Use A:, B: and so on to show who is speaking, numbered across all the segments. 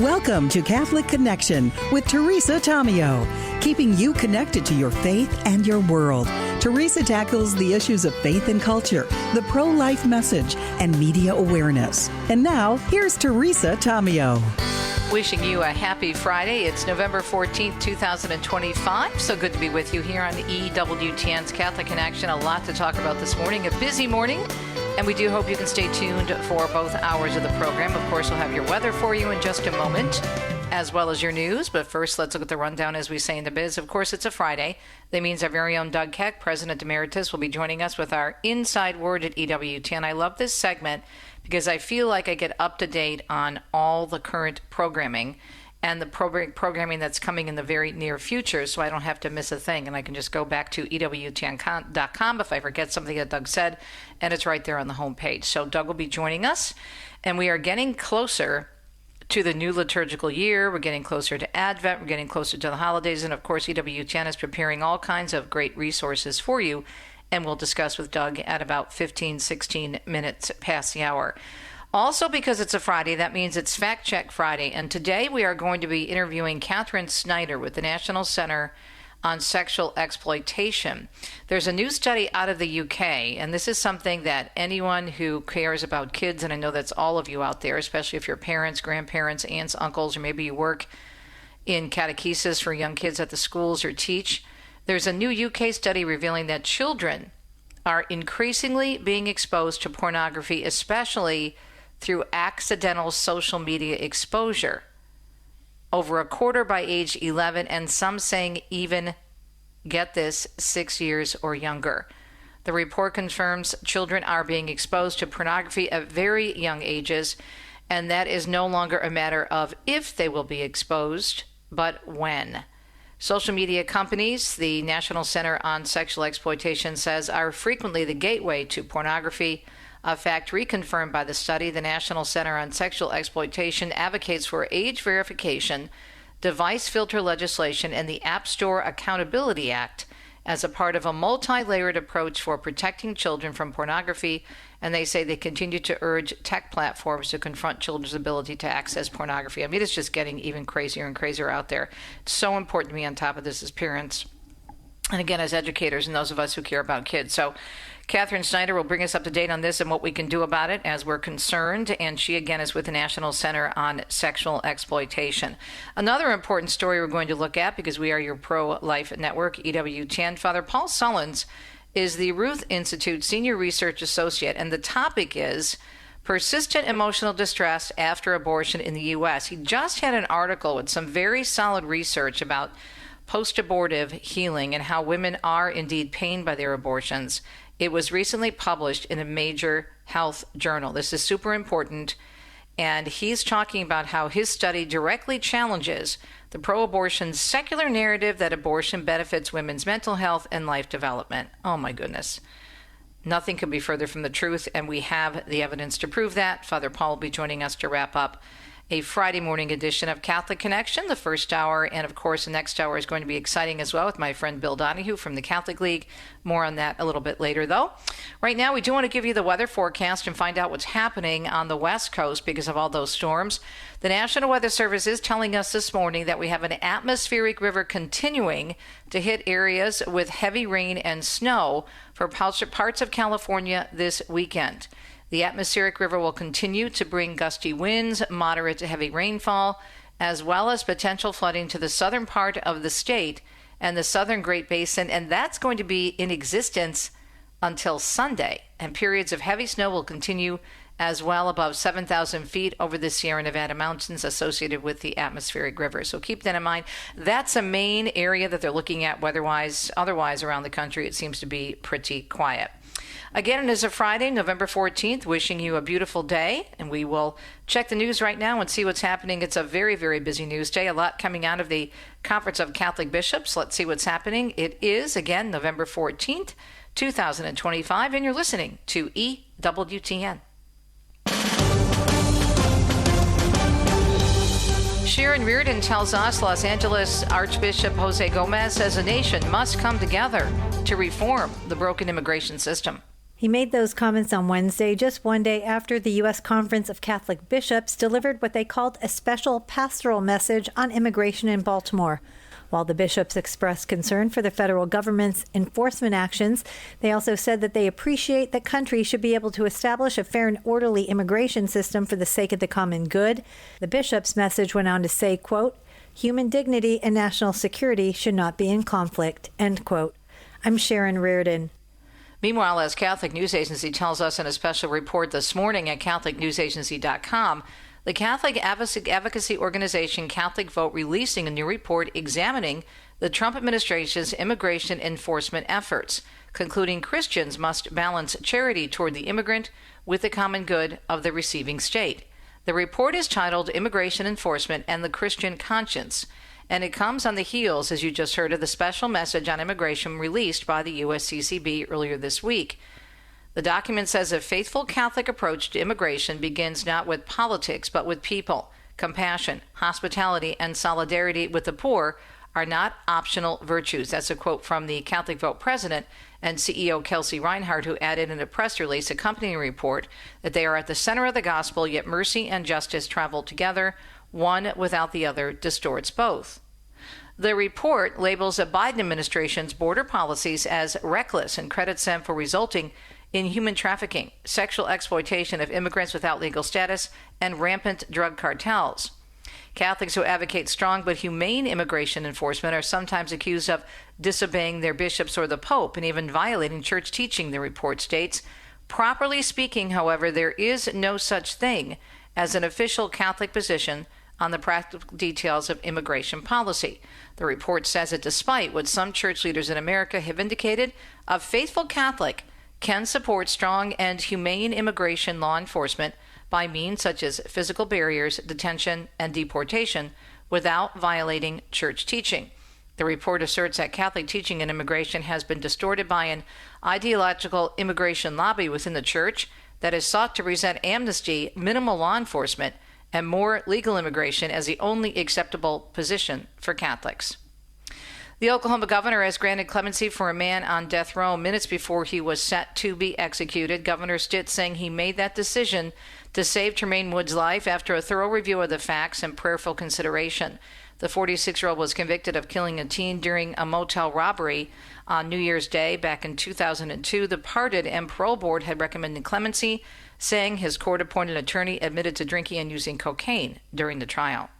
A: Welcome to Catholic Connection with Teresa Tomeo, keeping you connected to your faith and your world. Teresa tackles the issues of faith and culture, the pro-life message, and media awareness. And now, here's Teresa Tomeo.
B: Wishing you a happy Friday. It's November 14th, 2025. So good to be with you here on EWTN's Catholic Connection. A lot to talk about this morning, a busy morning. And we do hope you can stay tuned for both hours of the program. Of course, we'll have your weather for you in just a moment, as well as your news. But first, let's look at the rundown as we say in the biz. Of course, it's a Friday. That means our very own Doug Keck, President Emeritus, will be joining us with our Inside Word at EWTN. I love this segment because I feel like I get up to date on all the current programming and the programming that's coming in the very near future, so I don't have to miss a thing, and I can just go back to EWTN.com if I forget something that Doug said, and it's right there on the homepage. So Doug will be joining us, and we are getting closer to the new liturgical year. We're getting closer to Advent. We're getting closer to the holidays, and of course, EWTN is preparing all kinds of great resources for you, and we'll discuss with Doug at about 16 minutes past the hour. Also, because it's a Friday, that means it's Fact Check Friday. And today we are going to be interviewing Katheryn Snyder with the National Center on Sexual Exploitation. There's a new study out of the UK, and this is something that anyone who cares about kids, and I know that's all of you out there, especially if you're parents, grandparents, aunts, uncles, or maybe you work in catechesis for young kids at the schools or teach. There's a new UK study revealing that children are increasingly being exposed to pornography, especially through accidental social media exposure. Over a quarter by age 11, and some saying even, get this, 6 years or younger. The report confirms children are being exposed to pornography at very young ages, and that is no longer a matter of if they will be exposed, but when. Social media companies, the National Center on Sexual Exploitation says, are frequently the gateway to pornography. A fact reconfirmed by the study. The National Center on Sexual Exploitation advocates for age verification, device filter legislation, and the App Store Accountability Act as a part of a multi-layered approach for protecting children from pornography. And they say they continue to urge tech platforms to confront children's ability to access pornography. I mean, it's just getting even crazier and crazier out there. It's so important to be on top of this as parents, and again, as educators and those of us who care about kids. So Katheryn Snyder will bring us up to date on this and what we can do about it as we're concerned. And she, again, is with the National Center on Sexual Exploitation. Another important story we're going to look at, because we are your pro-life network, EWTN. Father Paul Sullins is the Ruth Institute Senior Research Associate, and the topic is persistent emotional distress after abortion in the U.S. He just had an article with some very solid research about post-abortive healing and how women are indeed pained by their abortions. It was recently published in a major health journal. This is super important. And he's talking about how his study directly challenges the pro-abortion secular narrative that abortion benefits women's mental health and life development. Oh my goodness. Nothing could be further from the truth, and we have the evidence to prove that. Father Paul will be joining us to wrap up a Friday morning edition of Catholic Connection, the first hour, and of course the next hour is going to be exciting as well with my friend Bill Donahue from the Catholic League. More on that a little bit later, though. Right now, we do want to give you the weather forecast and find out what's happening on the West Coast because of all those storms. The National Weather Service is telling us this morning that we have an atmospheric river continuing to hit areas with heavy rain and snow for parts of California this weekend. The atmospheric river will continue to bring gusty winds, moderate to heavy rainfall, as well as potential flooding to the southern part of the state and the southern Great Basin, and that's going to be in existence until Sunday. And periods of heavy snow will continue as well above 7,000 feet over the Sierra Nevada mountains associated with the atmospheric river. So keep that in mind. That's a main area that they're looking at weather-wise. Otherwise, around the country, it seems to be pretty quiet. Again, it is a Friday, November 14th, wishing you a beautiful day, and we will check the news right now and see what's happening. It's a very, very busy news day, a lot coming out of the Conference of Catholic Bishops. Let's see what's happening. It is, again, November 14th, 2025, and you're listening to EWTN. Sharon Reardon tells us Los Angeles Archbishop Jose Gomez says a nation must come together to reform the broken immigration system.
C: He made those comments on Wednesday, just one day after the U.S. Conference of Catholic Bishops delivered what they called a special pastoral message on immigration in Baltimore. While the bishops expressed concern for the federal government's enforcement actions, they also said that they appreciate that countries should be able to establish a fair and orderly immigration system for the sake of the common good. The bishop's message went on to say, quote, "Human dignity and national security should not be in conflict," end quote. I'm Sharon Reardon.
B: Meanwhile, as Catholic News Agency tells us in a special report this morning at CatholicNewsAgency.com, the Catholic advocacy organization Catholic Vote releasing a new report examining the Trump administration's immigration enforcement efforts, concluding Christians must balance charity toward the immigrant with the common good of the receiving state. The report is titled Immigration Enforcement and the Christian Conscience, and it comes on the heels, as you just heard, of the special message on immigration released by the USCCB earlier this week. The document says a faithful Catholic approach to immigration begins not with politics, but with people. Compassion, hospitality, and solidarity with the poor are not optional virtues. That's a quote from the Catholic Vote president and CEO Kelsey Reinhardt, who added in a press release accompanying a report that they are at the center of the gospel, yet mercy and justice travel together. One without the other distorts both. The report labels the Biden administration's border policies as reckless and credits them for resulting in human trafficking, sexual exploitation of immigrants without legal status, and rampant drug cartels. Catholics who advocate strong but humane immigration enforcement are sometimes accused of disobeying their bishops or the Pope and even violating church teaching, the report states. Properly speaking, however, there is no such thing as an official Catholic position on the practical details of immigration policy. The report says that despite what some church leaders in America have indicated, a faithful Catholic can support strong and humane immigration law enforcement by means such as physical barriers, detention, and deportation without violating church teaching. The report asserts that Catholic teaching in immigration has been distorted by an ideological immigration lobby within the church that has sought to present amnesty, minimal law enforcement, and more legal immigration as the only acceptable position for Catholics. The Oklahoma governor has granted clemency for a man on death row minutes before he was set to be executed. Governor Stitt saying he made that decision to save Tremaine Wood's life after a thorough review of the facts and prayerful consideration. The 46-year-old was convicted of killing a teen during a motel robbery on New Year's Day back in 2002. The Pardon and Parole Board had recommended clemency, saying his court-appointed attorney admitted to drinking and using cocaine during the trial.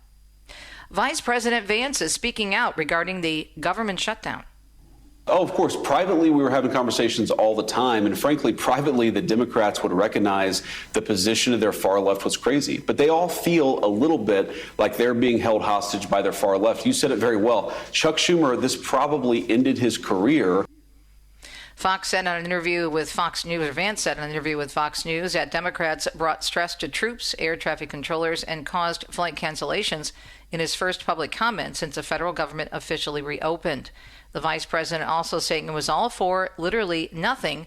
B: Vice President Vance is speaking out regarding the government shutdown.
D: Oh, of course. Privately, we were having conversations all the time. And frankly, privately, the Democrats would recognize the position of their far left was crazy. But they all feel a little bit like they're being held hostage by their far left. You said it very well. Chuck Schumer, this probably ended his career.
B: Fox said in an interview with Fox News, or Vance said in an interview with Fox News, that Democrats brought stress to troops, air traffic controllers, and caused flight cancellations in his first public comment since the federal government officially reopened. The vice president also saying it was all for literally nothing.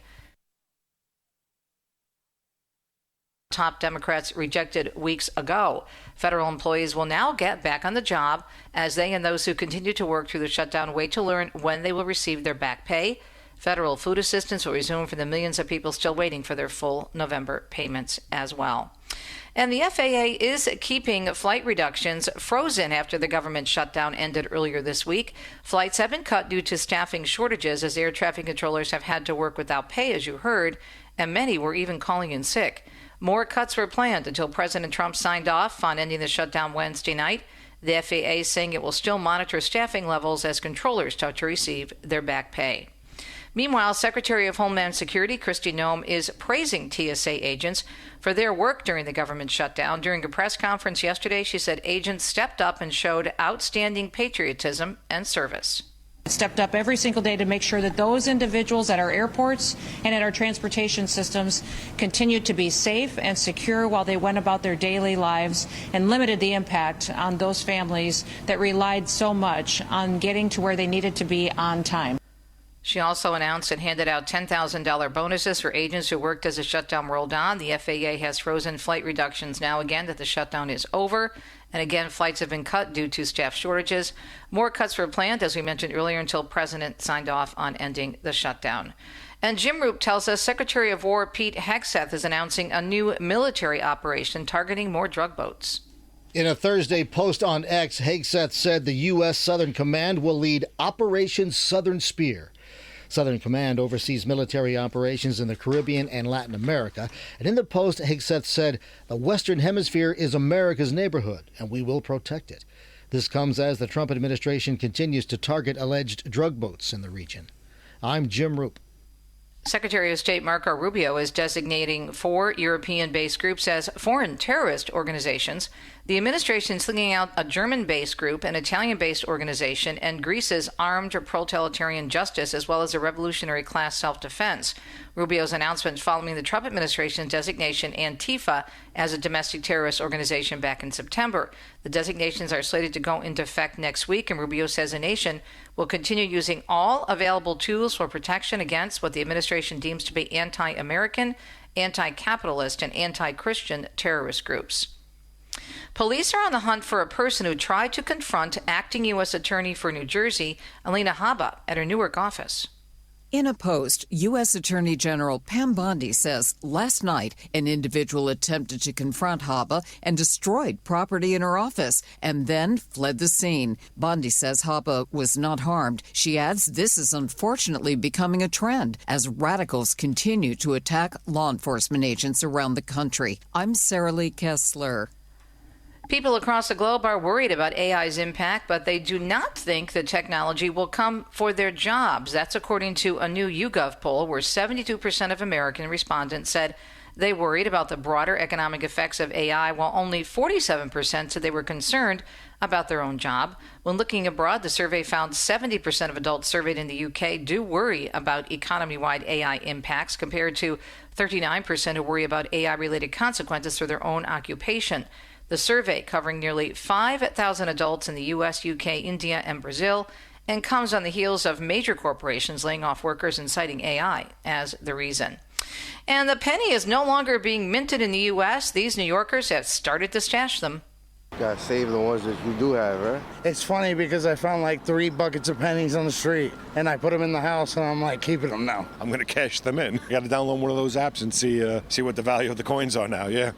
B: Top Democrats rejected weeks ago. Federal employees will now get back on the job as they and those who continue to work through the shutdown wait to learn when they will receive their back pay. Federal food assistance will resume for the millions of people still waiting for their full November payments as well. And the FAA is keeping flight reductions frozen after the government shutdown ended earlier this week. Flights have been cut due to staffing shortages as air traffic controllers have had to work without pay, as you heard, and many were even calling in sick. More cuts were planned until President Trump signed off on ending the shutdown Wednesday night. The FAA saying it will still monitor staffing levels as controllers start to receive their back pay. Meanwhile, Secretary of Homeland Security Kristi Noem is praising TSA agents for their work during the government shutdown. During a press conference yesterday, she said agents stepped up and showed outstanding patriotism and service.
E: Stepped up every single day to make sure that those individuals at our airports and at our transportation systems continued to be safe and secure while they went about their daily lives and limited the impact on those families that relied so much on getting to where they needed to be on time.
B: She also announced and handed out $10,000 bonuses for agents who worked as the shutdown rolled on. The FAA has frozen flight reductions now again that the shutdown is over. And again, flights have been cut due to staff shortages. More cuts were planned, as we mentioned earlier, until President signed off on ending the shutdown. And Jim Roop tells us Secretary of War Pete Hegseth is announcing a new military operation targeting more drug boats.
F: In a Thursday post on X, Hegseth said the U.S. Southern Command will lead Operation Southern Spear. Southern Command oversees military operations in the Caribbean and Latin America. And in the post, Hegseth said, the Western Hemisphere is America's neighborhood, and we will protect it. This comes as the Trump administration continues to target alleged drug boats in the region. I'm Jim Roop.
B: Secretary of State Marco Rubio is designating 4 European-based groups as foreign terrorist organizations. The administration is slinging out a German-based group, an Italian-based organization, and Greece's Armed Proletarian Justice, as well as a revolutionary class self-defense. Rubio's announcement following the Trump administration's designation Antifa as a domestic terrorist organization back in September. The designations are slated to go into effect next week, and Rubio says the nation will continue using all available tools for protection against what the administration deems to be anti-American, anti-capitalist, and anti-Christian terrorist groups. Police are on the hunt for a person who tried to confront acting U.S. Attorney for New Jersey, Alina Habba, at her Newark office.
G: In a post, U.S. Attorney General Pam Bondi says last night an individual attempted to confront Habba and destroyed property in her office and then fled the scene. Bondi says Habba was not harmed. She adds this is unfortunately becoming a trend as radicals continue to attack law enforcement agents around the country. I'm Sarah Lee Kessler.
B: People across the globe are worried about AI's impact, but they do not think the technology will come for their jobs. That's according to a new YouGov poll where 72% of American respondents said they worried about the broader economic effects of AI, while only 47% said they were concerned about their own job. When looking abroad, the survey found 70% of adults surveyed in the UK do worry about economy-wide AI impacts, compared to 39% who worry about AI-related consequences for their own occupation. The survey, covering nearly 5,000 adults in the U.S., UK, India, and Brazil, and comes on the heels of major corporations laying off workers and citing AI as the reason. And the penny is no longer being minted in the U.S. These New Yorkers have started to stash them.
H: Gotta save the ones that you do have, right?
I: It's funny because I found like 3 buckets of pennies on the street, and I put them in the house, and I'm like keeping them now.
J: I'm gonna cash them in. I gotta download one of those apps and see what the value of the coins are now, yeah.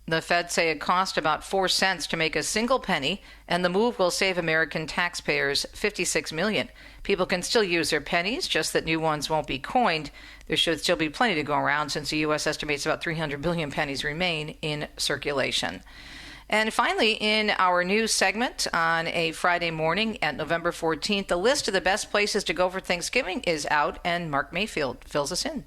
B: The Fed say it cost about 4 cents to make a single penny, and the move will save American taxpayers $56 million. People can still use their pennies, just that new ones won't be coined. There should still be plenty to go around, since the U.S. estimates about 300 billion pennies remain in circulation. And finally, in our news segment on a Friday morning at November 14th, the list of the best places to go for Thanksgiving is out, and Mark Mayfield fills us in.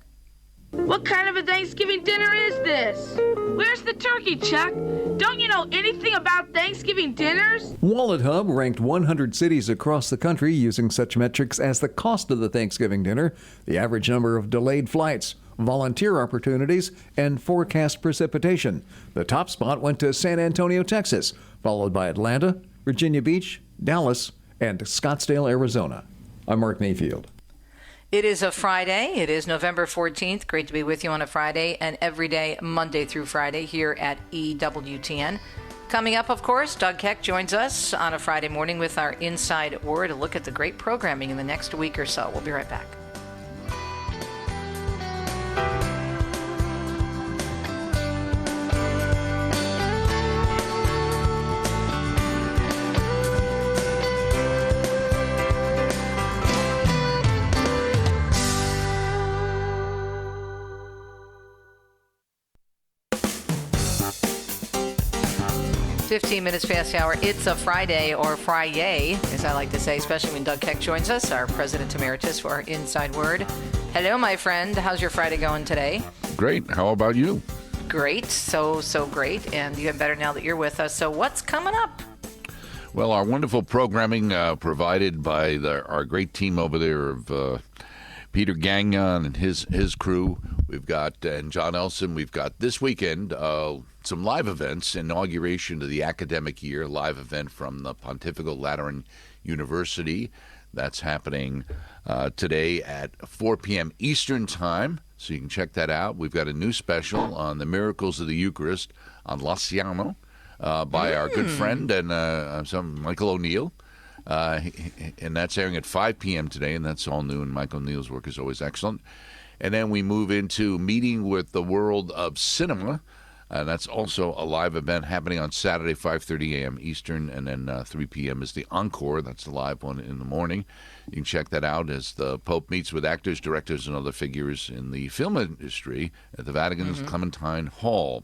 K: What kind of a Thanksgiving dinner is this? Where's the turkey, Chuck? Don't you know anything about Thanksgiving dinners?
L: Wallet Hub ranked 100 cities across the country using such metrics as the cost of the Thanksgiving dinner, the average number of delayed flights, volunteer opportunities, and forecast precipitation. The top spot went to San Antonio, Texas, followed by Atlanta, Virginia Beach, Dallas, and Scottsdale, Arizona. I'm Mark Mayfield.
B: It is a Friday. It is November 14th. Great to be with you on a Friday and every day, Monday through Friday, here at EWTN. Coming up, of course, Doug Keck joins us on a Friday morning with our Inside Word, a look at the great programming in the next week or so. We'll be right back. 15 minutes past the hour. It's a Friday, or Friday, as I like to say, especially when Doug Keck joins us, our President Emeritus, for our Inside Word. Hello, my friend. How's your Friday going today?
M: Great. How about you?
B: Great. So great. And even better now that you're with us. So what's coming up?
M: Well, our wonderful programming provided by our great team over there of Peter Gagnon and his crew. We've got, and John Elson, we've got this weekend some live events, inauguration of the academic year, live event from the Pontifical Lateran University. That's happening today at 4 p.m. Eastern Time, so you can check that out. We've got a new special on the miracles of the Eucharist on Laciano by our good friend and Michael O'Neill. and that's airing at 5 p.m. today, and that's all new, and Michael Neal's work is always excellent. And then we move into Meeting with the World of Cinema, and that's also a live event happening on Saturday, 5:30 a.m. Eastern, and then 3 p.m. is the encore. That's the live one in the morning. You can check that out as the Pope meets with actors, directors, and other figures in the film industry at the Vatican's Clementine Hall.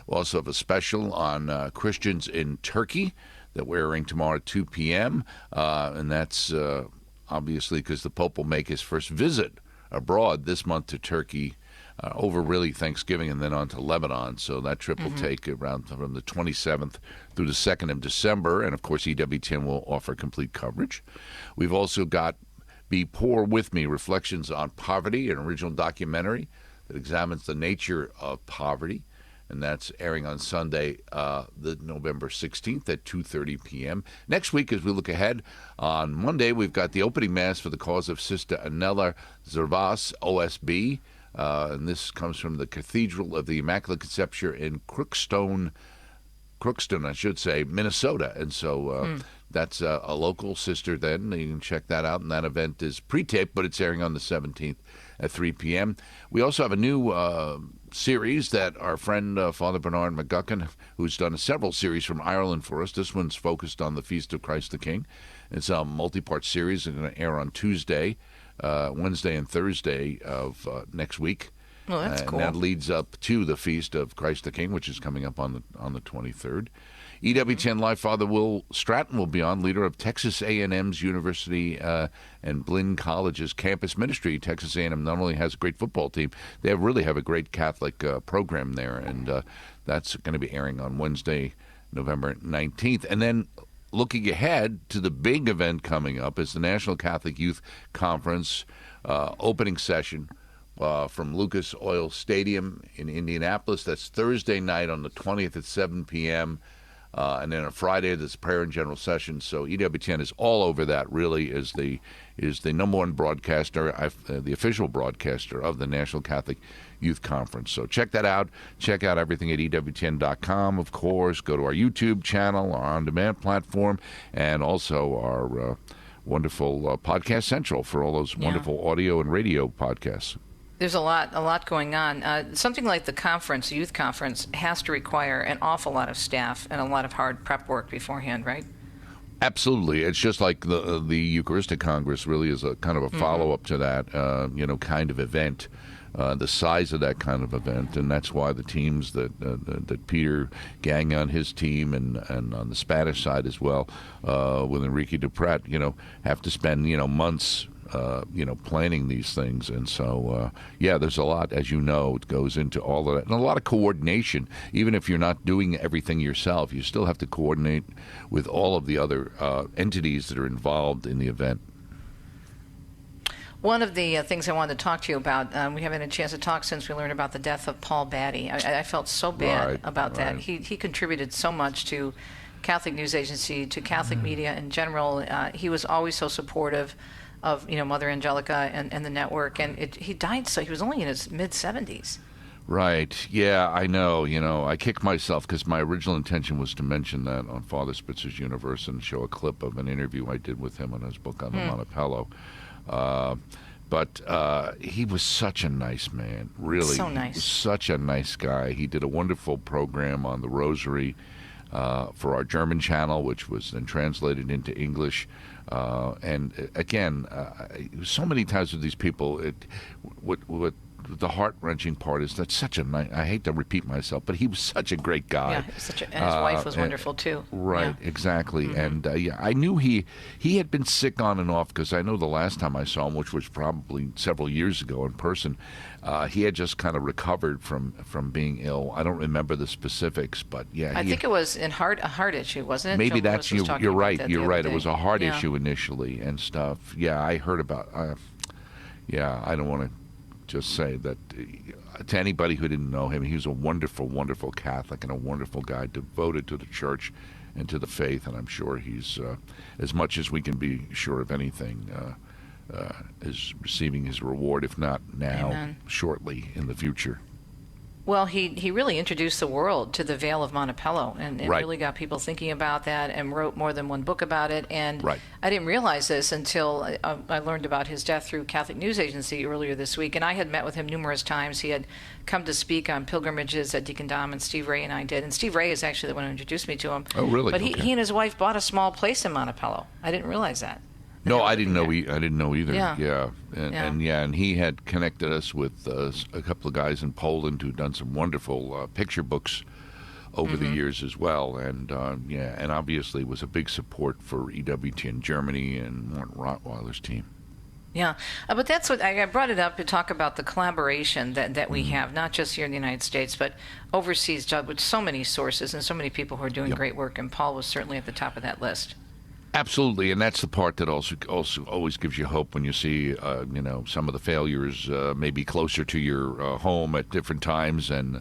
M: We also have a special on Christians in Turkey that we're airing tomorrow at 2 p.m., and that's obviously because the Pope will make his first visit abroad this month to Turkey over really Thanksgiving and then on to Lebanon. So that trip will take around from the 27th through the 2nd of December. And, of course, EWTN will offer complete coverage. We've also got Be Poor With Me, Reflections on Poverty, an original documentary that examines the nature of poverty. And that's airing on Sunday, the November 16th at 2:30 p.m. Next week, as we look ahead, on Monday, we've got the opening mass for the cause of Sister Anela Zervas, OSB. And this comes from the Cathedral of the Immaculate Conception in Crookston, I should say, Minnesota. And so that's a local sister then. You can check that out. And that event is pre-taped, but it's airing on the 17th at 3 p.m. We also have a new series that our friend Father Bernard McGuckin, who's done several series from Ireland for us. This one's focused on the Feast of Christ the King. It's a multi-part series. It's going to air on Tuesday, Wednesday, and Thursday of next week.
B: Well, that's cool.
M: And that leads up to the Feast of Christ the King, which is coming up on the 23rd. EWTN Live Father Will Stratton will be on, leader of Texas A&M's University and Blinn College's campus ministry. Texas A&M not only has a great football team, they really have a great Catholic program there, and that's going to be airing on Wednesday, November 19th. And then looking ahead to the big event coming up is the National Catholic Youth Conference opening session from Lucas Oil Stadium in Indianapolis. That's Thursday night on the 20th at 7 p.m., and then on Friday, there's prayer and general session. So EWTN is all over that, really, is the number one broadcaster, the official broadcaster of the National Catholic Youth Conference. So check that out. Check out everything at EWTN.com, of course. Go to our YouTube channel, our on-demand platform, and also our wonderful Podcast Central for all those wonderful audio and radio podcasts.
B: There's a lot going on. Something like the conference, the youth conference, has to require an awful lot of staff and a lot of hard prep work beforehand, right?
M: Absolutely. It's just like the Eucharistic Congress really is a kind of a follow-up to that, kind of event, the size of that kind of event. And that's why the teams that Peter Gagnon, his team, and on the Spanish side as well, with Enrique Duprat, have to spend, months planning these things. And so, there's a lot, as you know, it goes into all of that. And a lot of coordination. Even if you're not doing everything yourself, you still have to coordinate with all of the other entities that are involved in the event.
B: One of the things I wanted to talk to you about, we haven't had a chance to talk since we learned about the death of Paul Batty. I felt so bad about that. He contributed so much to Catholic News Agency, to Catholic media in general. He was always so supportive of Mother Angelica and the network, and he died, so he was only in his mid-70s.
M: Right. Yeah, I know. I kicked myself because my original intention was to mention that on Father Spitzer's Universe and show a clip of an interview I did with him on his book on the Montepello. But he was such a nice man, really.
B: So nice.
M: He was such a nice guy. He did a wonderful program on the Rosary for our German channel, which was then translated into English. And again, so many times with these people, what the heart-wrenching part is that's such a nice, I hate to repeat myself, but he was such a great guy.
B: Yeah, and his wife was wonderful too.
M: Right, exactly. And I knew he had been sick on and off, because I know the last time I saw him, which was probably several years ago in person, he had just kind of recovered from being ill. I don't remember the specifics, but I
B: think it was a heart issue, wasn't it?
M: Maybe
B: Joe
M: that's
B: Lewis
M: you're right. You're right.
B: Day.
M: It was a heart issue initially and stuff. Yeah, I heard about. I don't want to just say that to anybody who didn't know him, he was a wonderful, wonderful Catholic and a wonderful guy devoted to the church and to the faith. And I'm sure he's, as much as we can be sure of anything, is receiving his reward, if not now, shortly in the future.
B: Well, he really introduced the world to the Vale of Montepello and
M: Right.
B: really got people thinking about that and wrote more than one book about it. And
M: Right.
B: I didn't realize this until I learned about his death through Catholic News Agency earlier this week. And I had met with him numerous times. He had come to speak on pilgrimages that Deacon Dom and Steve Ray and I did. And Steve Ray is actually the one who introduced me to him.
M: Oh, really?
B: But
M: Okay.
B: he and his wife bought a small place in Montepello. I didn't realize that.
M: No, I didn't know. I didn't know either.
B: Yeah.
M: And he had connected us with a couple of guys in Poland who'd done some wonderful picture books over the years as well. And and obviously was a big support for EWTN Germany and Morton Rottweiler's team.
B: Yeah, but that's what I brought it up to talk about the collaboration that we have, not just here in the United States, but overseas, Doug, with so many sources and so many people who are doing great work. And Paul was certainly at the top of that list.
M: Absolutely, and that's the part that also always gives you hope when you see, some of the failures maybe closer to your home at different times and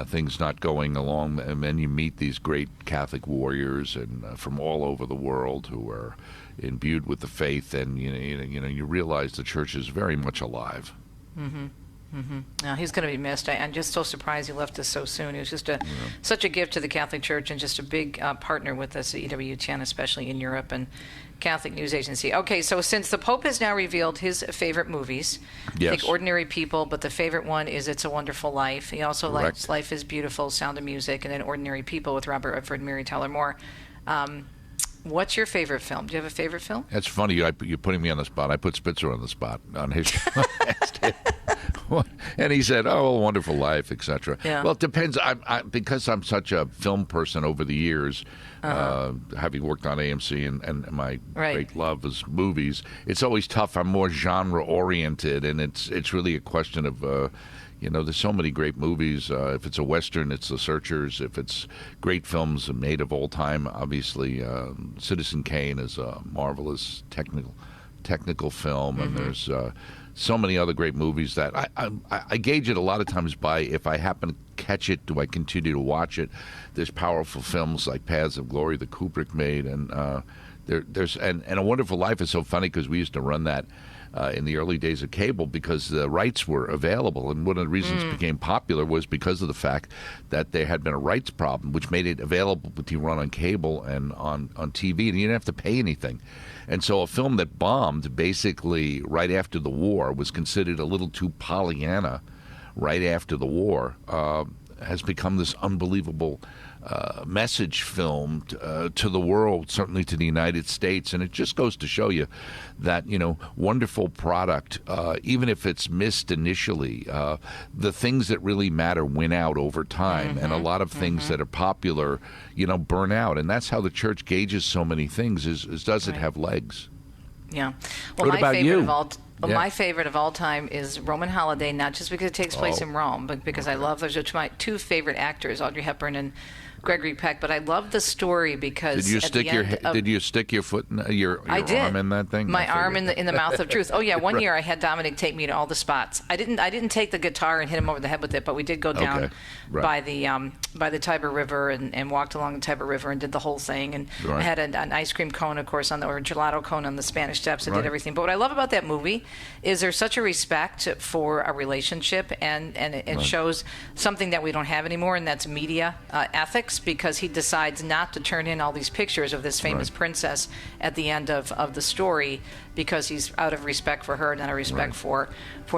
M: things not going along, and then you meet these great Catholic warriors and from all over the world who are imbued with the faith, and you realize the church is very much alive.
B: Mm-hmm. Mm-hmm. Now, he's going to be missed. I'm just so surprised he left us so soon. He was just such a gift to the Catholic Church and just a big partner with us at EWTN, especially in Europe and Catholic News Agency. Okay, so since the Pope has now revealed his favorite movies, I think Ordinary People, but the favorite one is It's a Wonderful Life. He also likes Life is Beautiful, Sound of Music, and then Ordinary People with Robert Redford and Mary Tyler Moore. What's your favorite film? Do you have a favorite film?
M: That's funny. You're putting me on the spot. I put Spitzer on the spot on his show. And he said, "Oh, Wonderful Life, etc."
B: Yeah.
M: Well, it depends. Because I'm such a film person over the years, having worked on AMC and my great love is movies. It's always tough. I'm more genre oriented, and it's really a question of. There's so many great movies. If it's a Western, it's The Searchers. If it's great films made of all time, obviously Citizen Kane is a marvelous technical film, and there's so many other great movies that I gauge it a lot of times by if I happen to catch it, do I continue to watch it? There's powerful films like Paths of Glory that Kubrick made, and there's A Wonderful Life is so funny because we used to run that in the early days of cable because the rights were available, and one of the reasons it became popular was because of the fact that there had been a rights problem, which made it available to run on cable and on TV, and you didn't have to pay anything. And so a film that bombed basically right after the war was considered a little too Pollyanna right after the war, has become this unbelievable message film to the world, certainly to the United States. And it just goes to show you that, wonderful product, even if it's missed initially, the things that really matter win out over time. And a lot of things that are popular, burn out. And that's how the church gauges so many things is does it have legs?
B: Yeah. Well,
M: what about you?
B: My favorite of all time is Roman Holiday, not just because it takes place in Rome, but because I love those are my two favorite actors, Audrey Hepburn and Gregory Peck. But I love the story because
M: did you stick your foot in your arm in that thing?
B: My arm in the mouth of truth. Oh yeah, one year I had Dominic take me to all the spots. I didn't take the guitar and hit him over the head with it, but we did go down by the Tiber River and walked along the Tiber River and did the whole thing. And I had an ice cream cone, of course, or a gelato cone on the Spanish Steps. I did everything. But what I love about that movie is there's such a respect for a relationship, and it shows something that we don't have anymore, and that's media ethics, because he decides not to turn in all these pictures of this famous princess at the end of the story because he's out of respect for her and out of respect for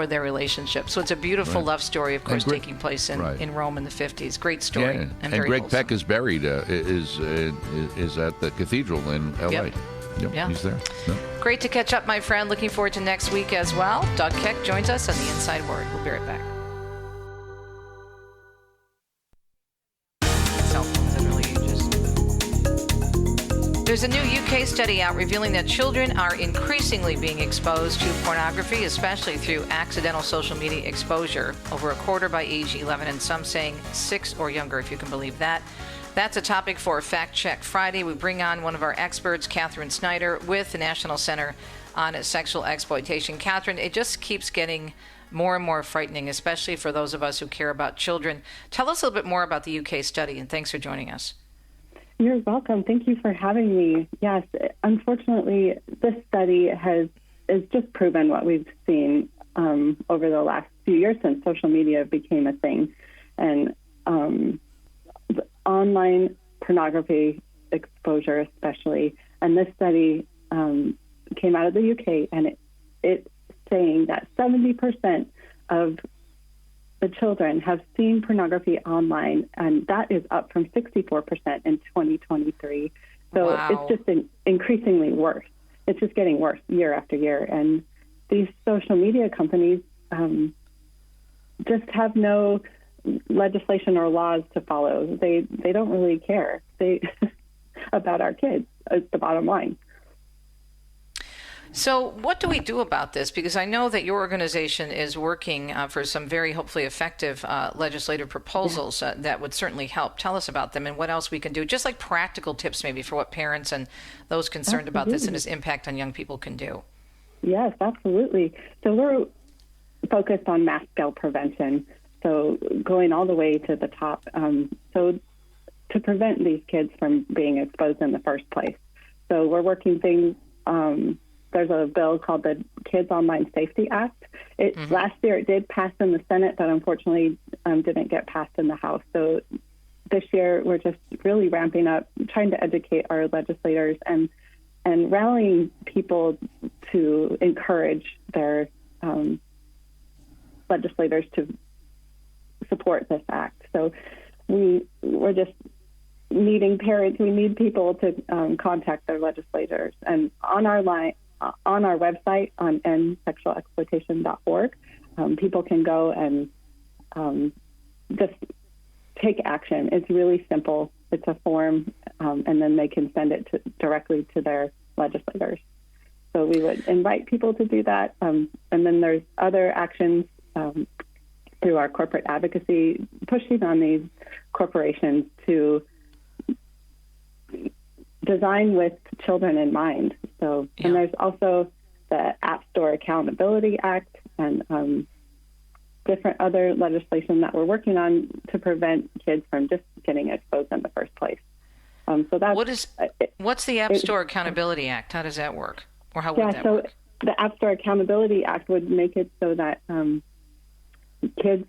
B: their relationship. So it's a beautiful love story, of course, taking place in Rome in the 50s. Great story.
M: Yeah.
B: And
M: Greg
B: wholesome.
M: Peck is buried, is at the cathedral in L.A.
B: Yep,
M: he's there. Yep.
B: Great to catch up, my friend. Looking forward to next week as well. Doug Keck joins us on The Inside Word. We'll be right back. There's a new UK study out revealing that children are increasingly being exposed to pornography, especially through accidental social media exposure. Over a quarter by age 11, and some saying 6 or younger, if you can believe that. That's a topic for Fact Check Friday. We bring on one of our experts, Katheryn Snyder, with the National Center on Sexual Exploitation. Katheryn, it just keeps getting more and more frightening, especially for those of us who care about children. Tell us a little bit more about the UK study, and thanks for joining us.
N: You're welcome. Thank you for having me. Yes, unfortunately, this study has just proven what we've seen over the last few years since social media became a thing. and online pornography exposure especially. And this study came out of the UK, and it's saying that 70% of the children have seen pornography online, and that is up from 64% in 2023. So
B: Wow.
N: it's just increasingly worse. It's just getting worse year after year. And these social media companies just have no legislation or laws to follow. They don't really care about our kids. It's the bottom line.
B: So what do we do about this? Because I know that your organization is working for some very hopefully effective legislative proposals that would certainly help. Tell us about them and what else we can do, just like practical tips maybe for what parents and those concerned about this and its impact on young people can do.
N: Yes, absolutely. So we're focused on mass scale prevention, so going all the way to the top. So to prevent these kids from being exposed in the first place. So we're working things. There's a bill called the Kids Online Safety Act. Last year it did pass in the Senate, but unfortunately didn't get passed in the House. So this year we're just really ramping up, trying to educate our legislators and rallying people to encourage their legislators to support this act. So we're just needing parents. We need people to contact their legislators, and on our website on endsexualexploitation.org, people can go and just take action. It's really simple. It's a form, and then they can send it directly to their legislators. So we would invite people to do that. And then there's other actions through our corporate advocacy, pushing on these corporations to design with children in mind. So, and there's also the App Store Accountability Act and different other legislation that we're working on to prevent kids from just getting exposed in the first place. So that's
B: what's the App Store Accountability Act? How does that work, or how would that work?
N: The App Store Accountability Act would make it so that kids,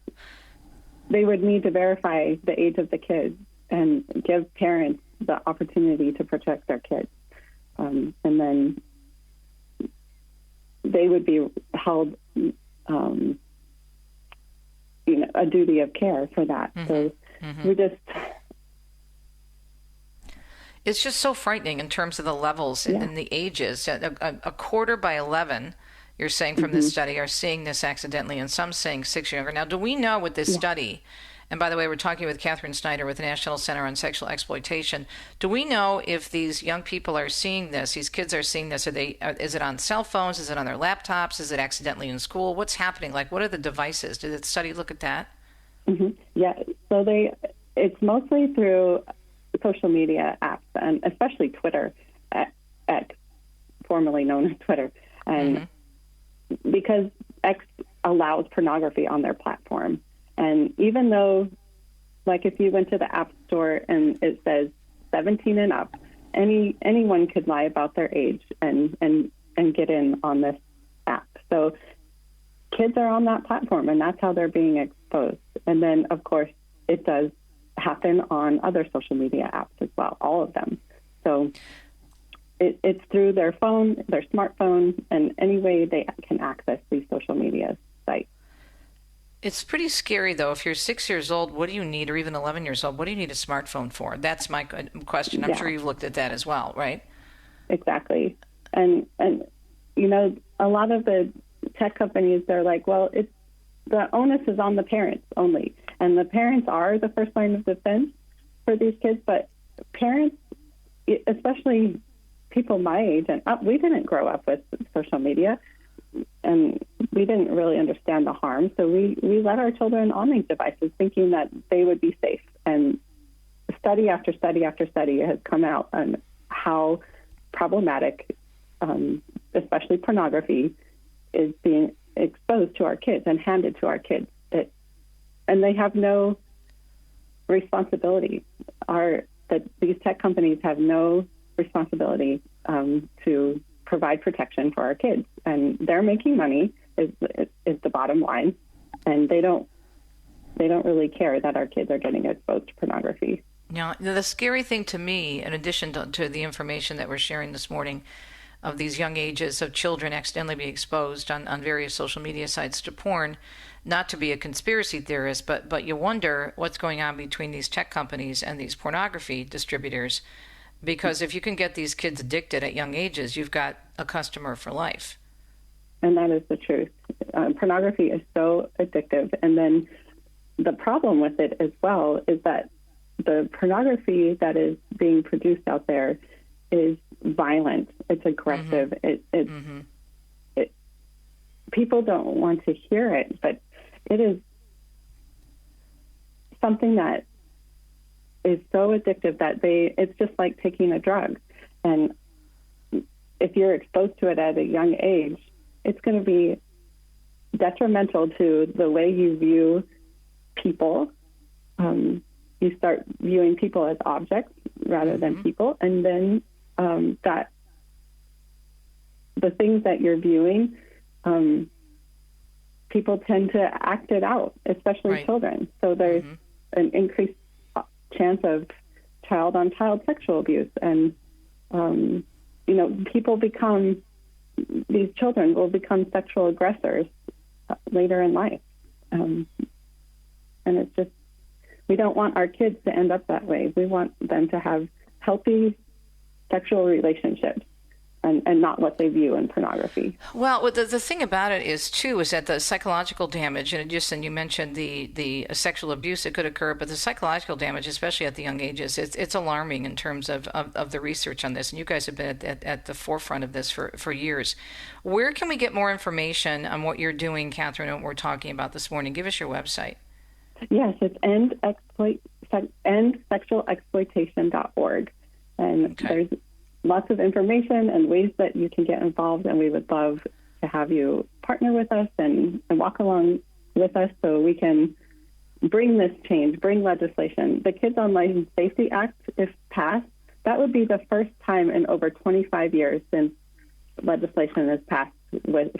N: they would need to verify the age of the kids and give parents the opportunity to protect their kids. And then they would be held, a duty of care for that. So we just...
B: It's just so frightening in terms of the levels and the ages. A quarter by 11, you're saying from this study, are seeing this accidentally, and some saying 6 or younger. Now, do we know with this study, and by the way, we're talking with Katheryn Snyder with the National Center on Sexual Exploitation, do we know if these young people are seeing this, these kids are seeing this, is it on cell phones, is it on their laptops, is it accidentally in school? What's happening? Like, what are the devices? Did the study look at that?
N: Yeah, so it's mostly through social media apps, and especially Twitter, X, formerly known as Twitter, and because X allows pornography on their platform. And even though, like, if you went to the App Store and it says 17 and up, anyone could lie about their age and get in on this app. So kids are on that platform, and that's how they're being exposed. And then, of course, it does happen on other social media apps as well, all of them. So it's through their phone, their smartphone, and any way they can access these social media sites.
B: It's pretty scary, though. If you're 6 years old, what do you need, or even 11 years old, what do you need a smartphone for? That's my question. I'm sure you've looked at that as well, right?
N: Exactly. And a lot of the tech companies, they're like, well, the onus is on the parents only. And the parents are the first line of defense for these kids. But parents, especially people my age, and we didn't grow up with social media, and we didn't really understand the harm. So we let our children on these devices thinking that they would be safe. And study after study after study has come out on how problematic, especially pornography, is being exposed to our kids and handed to our kids. And they have no responsibility. These tech companies have no responsibility to provide protection for our kids, and they're making money is the bottom line, and they don't they don't really care that our kids are getting exposed to pornography.
B: Now, the scary thing to me, in addition to the information that we're sharing this morning of these young ages of children accidentally being exposed on various social media sites to porn, not to be a conspiracy theorist, but you wonder what's going on between these tech companies and these pornography distributors, because if you can get these kids addicted at young ages, you've got a customer for life.
N: And that is the truth. Pornography is so addictive. And then the problem with it as well is that the pornography that is being produced out there is violent. It's aggressive. People don't want to hear it, but it is something that is so addictive that it's just like taking a drug. And if you're exposed to it at a young age, it's going to be detrimental to the way you view people. You start viewing people as objects rather than people. And then that the things that you're viewing, people tend to act it out, especially children. So there's an increased chance of child-on-child sexual abuse. And, these children will become sexual aggressors later in life. And it's just, we don't want our kids to end up that way. We want them to have healthy sexual relationships and not what they view in pornography.
B: Well, the thing about it is that the psychological damage, and you mentioned the sexual abuse that could occur, but the psychological damage, especially at the young ages, it's alarming in terms of the research on this. And you guys have been at the forefront of this for years. Where can we get more information on what you're doing, Katheryn, and what we're talking about this morning? Give us your website.
N: Yes, it's endsexualexploitation.org. And there's lots of information and ways that you can get involved, and we would love to have you partner with us and walk along with us so we can bring this change, bring legislation. The Kids Online Safety Act, if passed, that would be the first time in over 25 years since legislation has passed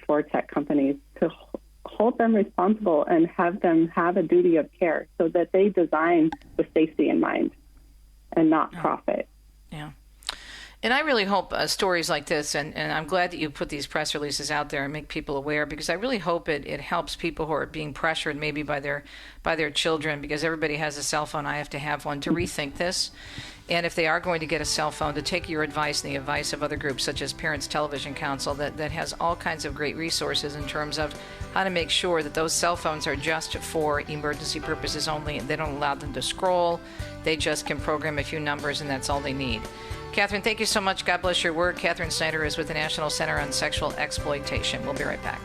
N: for tech companies to hold them responsible and have them have a duty of care so that they design with safety in mind and not profit.
B: Yeah. And I really hope stories like this, and I'm glad that you put these press releases out there and make people aware, because I really hope it helps people who are being pressured maybe by their children, because everybody has a cell phone. I have to have one, to rethink this. And if they are going to get a cell phone, to take your advice and the advice of other groups such as Parents Television Council that has all kinds of great resources in terms of how to make sure that those cell phones are just for emergency purposes only. They don't allow them to scroll. They just can program a few numbers, and that's all they need. Katheryn, thank you so much. God bless your work. Katheryn Snyder is with the National Center on Sexual Exploitation. We'll be right back.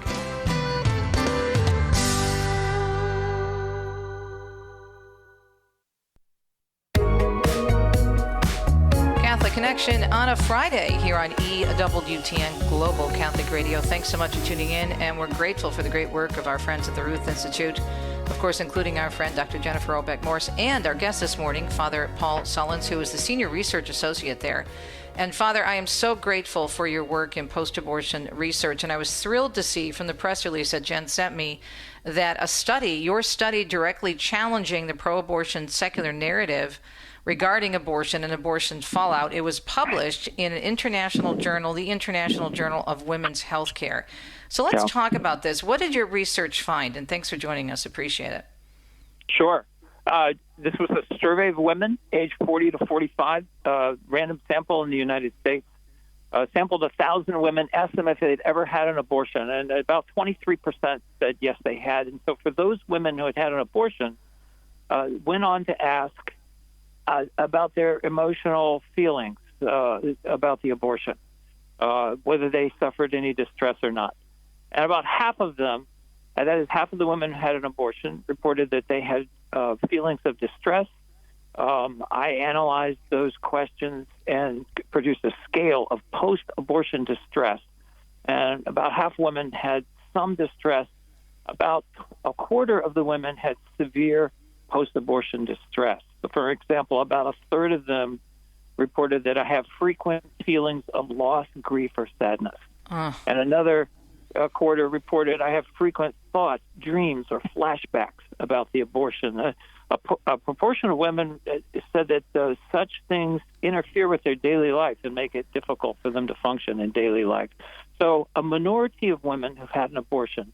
B: Catholic Connection on a Friday here on EWTN Global Catholic Radio. Thanks so much for tuning in, and we're grateful for the great work of our friends at the Ruth Institute. Of course, including our friend Dr. Jennifer Obeck-Morse and our guest this morning, Father Paul Sullins, who is the Senior Research Associate there. And Father, I am so grateful for your work in post-abortion research, and I was thrilled to see from the press release that Jen sent me that your study directly challenging the pro-abortion secular narrative regarding abortion and abortion's fallout, it was published in an international journal, the International Journal of Women's Healthcare. So let's talk about this. What did your research find? And thanks for joining us. Appreciate it.
O: Sure. This was a survey of women aged 40 to 45, random sample in the United States. Sampled 1,000 women, asked them if they'd ever had an abortion, and about 23% said yes, they had. And so for those women who had had an abortion, went on to ask about their emotional feelings about the abortion, whether they suffered any distress or not. And about half of them, that is half of the women who had an abortion, reported that they had feelings of distress. I analyzed those questions and produced a scale of post-abortion distress. And about half women had some distress. About a quarter of the women had severe post-abortion distress. So for example, about a third of them reported that I have frequent feelings of loss, grief, or sadness. And another quarter reported I have frequent thoughts, dreams, or flashbacks about the abortion. A proportion of women said that such things interfere with their daily life and make it difficult for them to function in daily life. So a minority of women who've had an abortion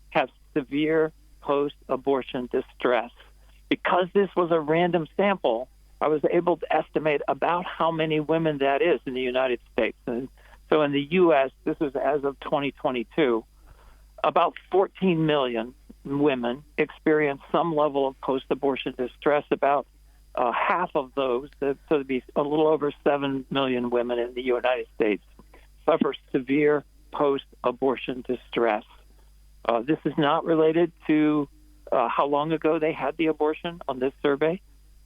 O: have severe post-abortion distress. Because this was a random sample, I was able to estimate about how many women that is in the United States. And so in the U.S., this is as of 2022, about 14 million women experience some level of post-abortion distress. About half of those, so it'd be a little over 7 million women in the United States, suffer severe post-abortion distress. This is not related to how long ago they had the abortion on this survey.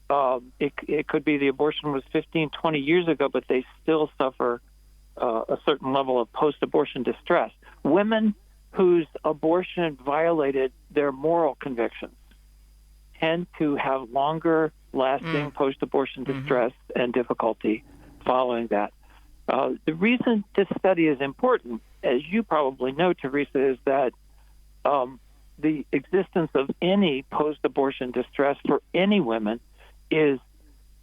O: It could be the abortion was 15, 20 years ago, but they still suffer a certain level of post-abortion distress. Women whose abortion violated their moral convictions tend to have longer lasting post-abortion distress and difficulty following that. The reason this study is important, as you probably know, Teresa, is that the existence of any post-abortion distress for any women is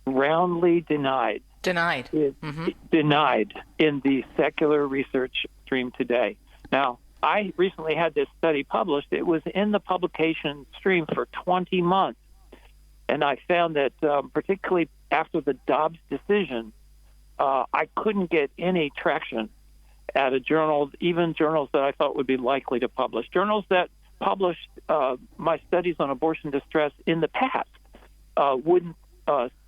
O: roundly denied. Denied in the secular research stream today. Now, I recently had this study published. It was in the publication stream for 20 months. And I found that particularly after the Dobbs decision, I couldn't get any traction at a journal, even journals that I thought would be likely to publish. Journals that published my studies on abortion distress in the past wouldn't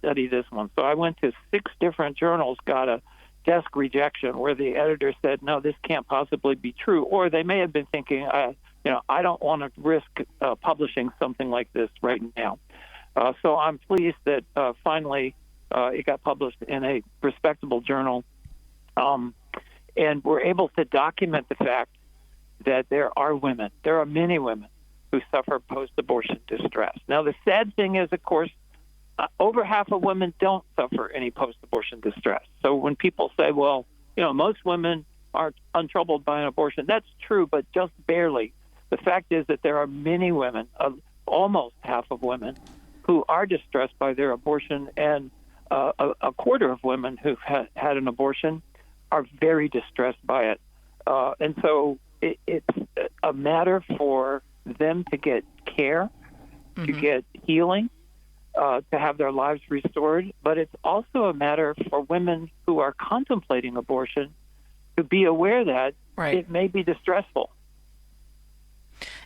O: study this one. So I went to 6 different journals, got a desk rejection where the editor said, no, this can't possibly be true. Or they may have been thinking, I don't want to risk publishing something like this right now. So I'm pleased that finally it got published in a respectable journal. And we're able to document the fact that there are many women who suffer post-abortion distress. Now, the sad thing is, of course, over half of women don't suffer any post-abortion distress. So when people say, well, most women are untroubled by an abortion, that's true, but just barely. The fact is that there are many women, almost half of women, who are distressed by their abortion, and a quarter of women who've had an abortion are very distressed by it. And so it's a matter for them to get care, to get healing, to have their lives restored. But it's also a matter for women who are contemplating abortion to be aware that it may be distressful.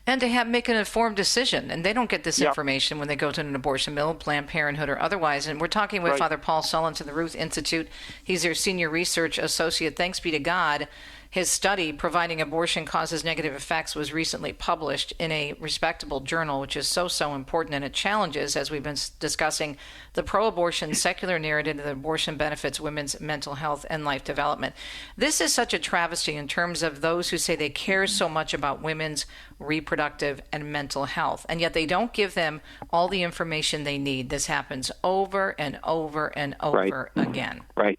B: And to make an informed decision. And they don't get this information when they go to an abortion mill, Planned Parenthood, or otherwise. And we're talking with Father Paul Sullins of the Ruth Institute. He's their senior research associate. Thanks be to God. His study, Providing Abortion Causes Negative Effects, was recently published in a respectable journal, which is so important. And it challenges, as we've been discussing, the pro-abortion secular narrative that abortion benefits women's mental health and life development. This is such a travesty in terms of those who say they care so much about women's reproductive and mental health, and yet they don't give them all the information they need. This happens over and over and over again. Right.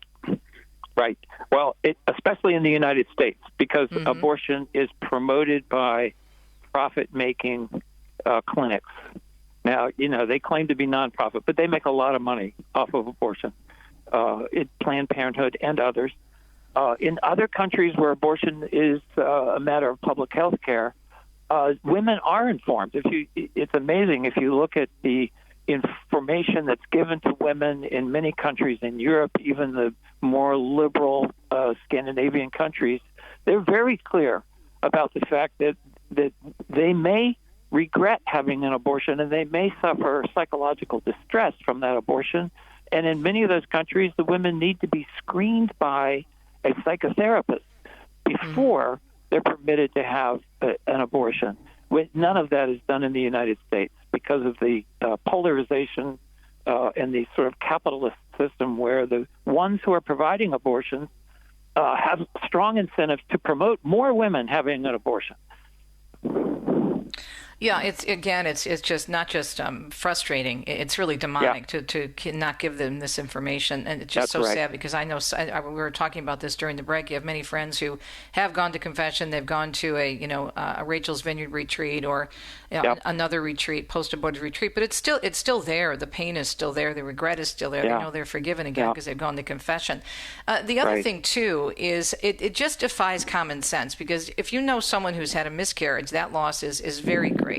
O: Well, especially in the United States, because abortion is promoted by profit-making clinics. Now, they claim to be nonprofit, but they make a lot of money off of abortion. Planned Parenthood and others. In other countries where abortion is a matter of public health care, women are informed. It's amazing if you look at the information that's given to women in many countries in Europe, even the more liberal Scandinavian countries. They're very clear about the fact that they may regret having an abortion and they may suffer psychological distress from that abortion. And in many of those countries, the women need to be screened by a psychotherapist before they're permitted to have an abortion. None of that is done in the United States because of the polarization and the sort of capitalist system where the ones who are providing abortions have strong incentives to promote more women having an abortion.
B: Yeah, it's just not just frustrating. It's really demonic to not give them this information, and it's just sad because I know we were talking about this during the break. You have many friends who have gone to confession. They've gone to a Rachel's Vineyard retreat or another retreat, post-abortive retreat, but it's still there. The pain is still there. The regret is still there. They know they're forgiven again because they've gone to confession. The other thing too is it just defies common sense, because if you know someone who's had a miscarriage, that loss is very great.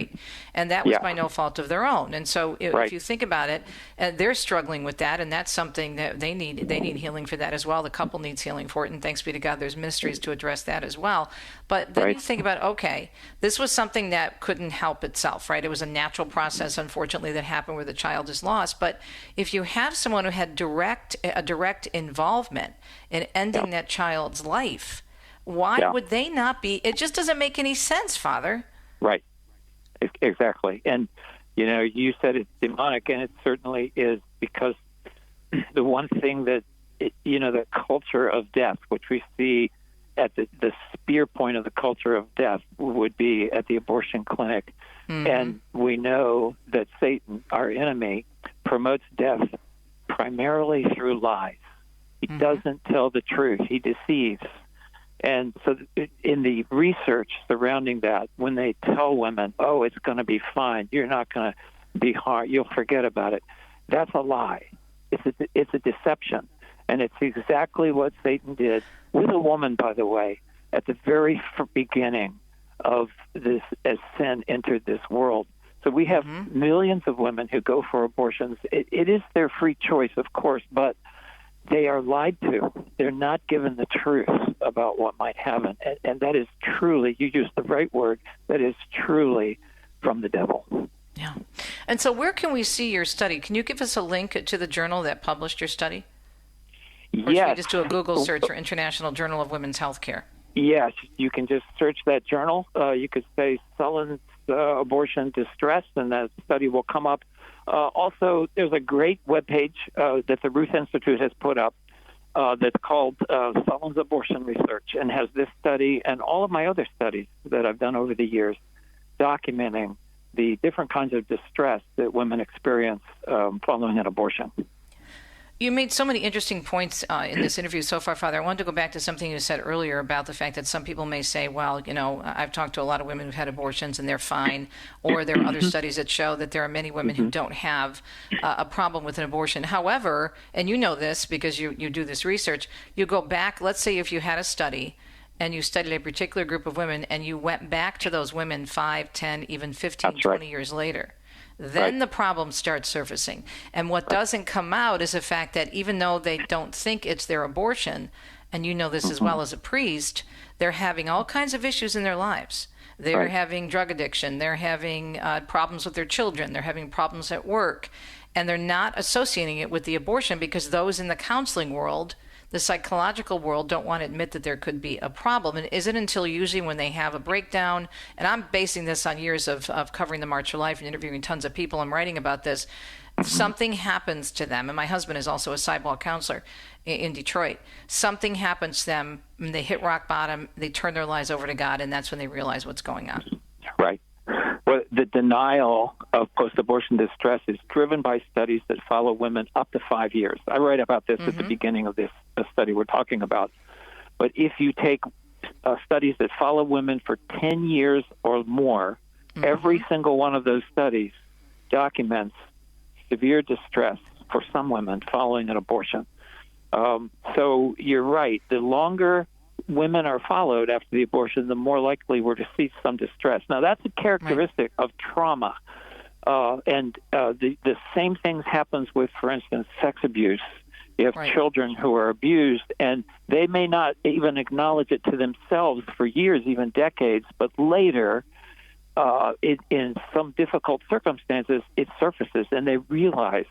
B: And that was by no fault of their own. And so if you think about it, they're struggling with that, and that's something that they need healing for that as well. The couple needs healing for it, and thanks be to God there's ministries to address that as well. But then you think about, okay, this was something that couldn't help itself, right? It was a natural process, unfortunately, that happened where the child is lost. But if you have someone who had a direct involvement in ending that child's life, why would they not be? It just doesn't make any sense, Father.
O: Right. Exactly. And, you said it's demonic, and it certainly is, because the one thing that, the culture of death, which we see at the spear point of the culture of death, would be at the abortion clinic. Mm-hmm. And we know that Satan, our enemy, promotes death primarily through lies. He doesn't tell the truth. He deceives. And so in the research surrounding that, when they tell women, oh, it's going to be fine, you're not going to be hard, you'll forget about it, that's a lie. It's a deception. And it's exactly what Satan did with a woman, by the way, at the very beginning of this, as sin entered this world. So we have millions of women who go for abortions. It is their free choice, of course, but they are lied to. They're not given the truth about what might happen. And that is truly, you used the right word, that is truly from the devil.
B: Yeah. And so where can we see your study? Can you give us a link to the journal that published your study? Or should we just do a Google search for International Journal of Women's Healthcare?
O: Yes, you can just search that journal. You could say Sullins Abortion Distress, and that study will come up. Also, there's a great webpage that the Ruth Institute has put up that's called Sullins Abortion Research, and has this study and all of my other studies that I've done over the years documenting the different kinds of distress that women experience following an abortion.
B: You made so many interesting points in this interview so far, Father. I wanted to go back to something you said earlier about the fact that some people may say, well, I've talked to a lot of women who've had abortions and they're fine, or there are other studies that show that there are many women who don't have a problem with an abortion. However, and you know this because you do this research, you go back, let's say if you had a study and you studied a particular group of women and you went back to those women 5, 10, even 15, 20 years later. Then the problem starts surfacing. And what doesn't come out is the fact that even though they don't think it's their abortion, and you know this as well as a priest, they're having all kinds of issues in their lives. They're having drug addiction. They're having problems with their children. They're having problems at work. And they're not associating it with the abortion because those in the counseling world, the psychological world, don't want to admit that there could be a problem. And isn't until usually when they have a breakdown, and I'm basing this on years of covering the March for Life and interviewing tons of people, I'm writing about this, something happens to them. And my husband is also a sidewalk counselor in Detroit. Something happens to them, and they hit rock bottom, they turn their lives over to God, and that's when they realize what's going on.
O: Right. Well, the denial of post-abortion distress is driven by studies that follow women up to 5 years. I write about this at the beginning of this study we're talking about. But if you take studies that follow women for 10 years or more, every single one of those studies documents severe distress for some women following an abortion. So you're right. The longer women are followed after the abortion, the more likely we're to see some distress. Now, that's a characteristic of trauma. And the same things happens with, for instance, sex abuse. You have children who are abused, and they may not even acknowledge it to themselves for years, even decades, but later, in some difficult circumstances, it surfaces, and they realize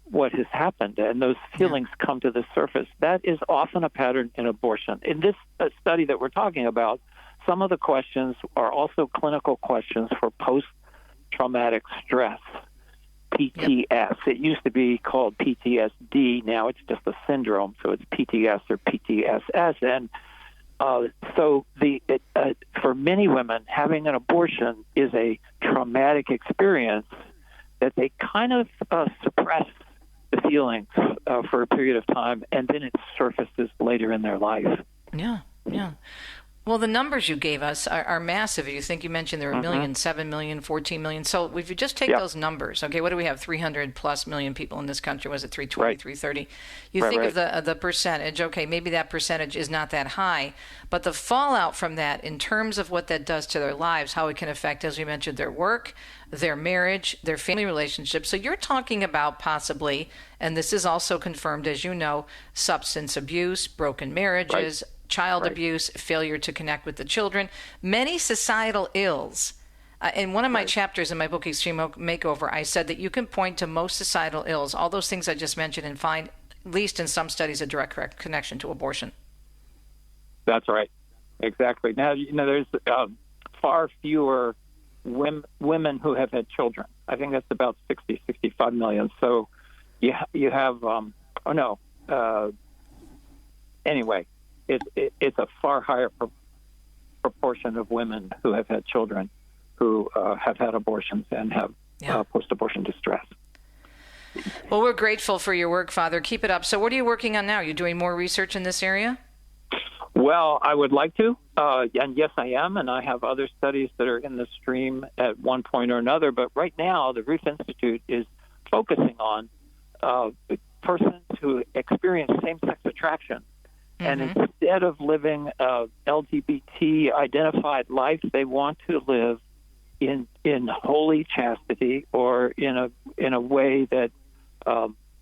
O: what has happened, and those feelings come to the surface. That is often a pattern in abortion. In this study that we're talking about, some of the questions are also clinical questions for post-traumatic stress, PTS. It used to be called PTSD. Now it's just a syndrome, so it's PTS or PTSS. And For many women, having an abortion is a traumatic experience that they kind of suppress the feelings for a period of time, and then it surfaces later in their life.
B: Yeah. Well, the numbers you gave us are massive. You mentioned there are a million, 7 million, 14 million. So if you just take those numbers, okay, what do we have? 300 plus million people in this country. Was it 320, 330? You think of the percentage, okay, maybe that percentage is not that high, but the fallout from that in terms of what that does to their lives, how it can affect, as we mentioned, their work, their marriage, their family relationships. So you're talking about possibly, and this is also confirmed, as you know, substance abuse, broken marriages, child abuse, failure to connect with the children, many societal ills. In one of my chapters in my book, Extreme Makeover, I said that you can point to most societal ills, all those things I just mentioned, and find, at least in some studies, a direct connection to abortion.
O: That's right. Exactly. Now, there's far fewer women who have had children. I think that's about 60, 65 million. So you have, anyway, it's a far higher proportion of women who have had children who have had abortions and have post-abortion distress.
B: Well, we're grateful for your work, Father. Keep it up. So what are you working on now? Are you doing more research in this area?
O: Well, I would like to, and yes, I am, and I have other studies that are in the stream at one point or another. But right now, the Ruth Institute is focusing on persons who experience same-sex attraction. And instead of living a LGBT-identified life, they want to live in holy chastity or in a way that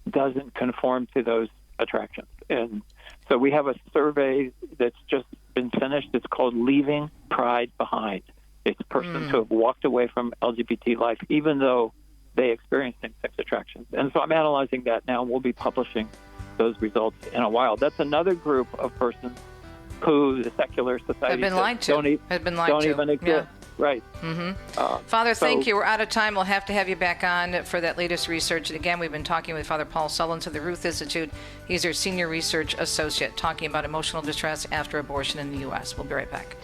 O: doesn't conform to those attractions. And so we have a survey that's just been finished. It's called Leaving Pride Behind. It's persons who have walked away from LGBT life, even though they experience same-sex attractions. And so I'm analyzing that now, and we'll be publishing those results in a while. That's another group of persons who the secular society
B: have been lied to.
O: Don't even exist. Yeah. Right.
B: Father, thank you. We're out of time. We'll have to have you back on for that latest research. And again, we've been talking with Father Paul Sullins of the Ruth Institute. He's our Senior Research Associate, talking about emotional distress after abortion in the U.S. We'll be right back.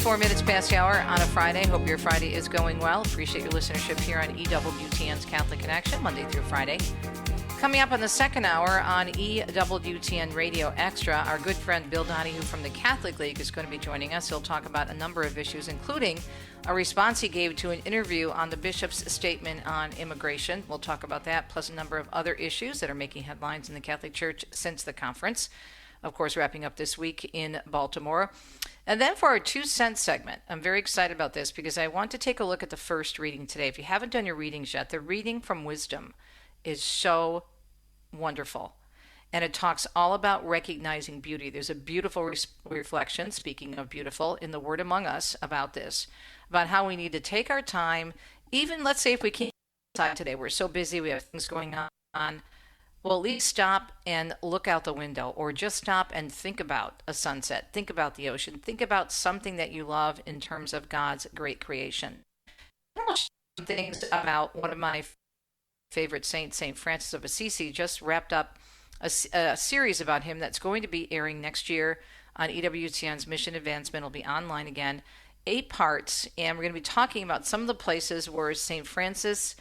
B: Minutes past the hour on a Friday. Hope your Friday is going well. Appreciate your listenership here on EWTN's Catholic Connection, Monday through Friday. Coming up on the second hour on EWTN Radio Extra, our good friend Bill Donahue from the Catholic League is going to be joining us. He'll talk about a number of issues, including a response he gave to an interview on the bishop's statement on immigration. We'll talk about that, plus a number of other issues that are making headlines in the Catholic Church since the conference. Of course, wrapping up this week in Baltimore. And then for our 2 cent segment, I'm very excited about this because I want to take a look at the first reading today. If you haven't done your readings yet, the reading from Wisdom is so wonderful. And it talks all about recognizing beauty. There's a beautiful reflection, speaking of beautiful, in the Word Among Us about this, about how we need to take our time, even let's say if we can't decide today, we're so busy, we have things going on. Well, at least stop and look out the window, or just stop and think about a sunset, think about the ocean, think about something that you love in terms of God's great creation. Things about one of my favorite saints, St. Francis of Assisi, just wrapped up a series about him that's going to be airing next year on EWTN's Mission Advancement. It'll be online again, 8 parts, and we're going to be talking about some of the places where St. Francis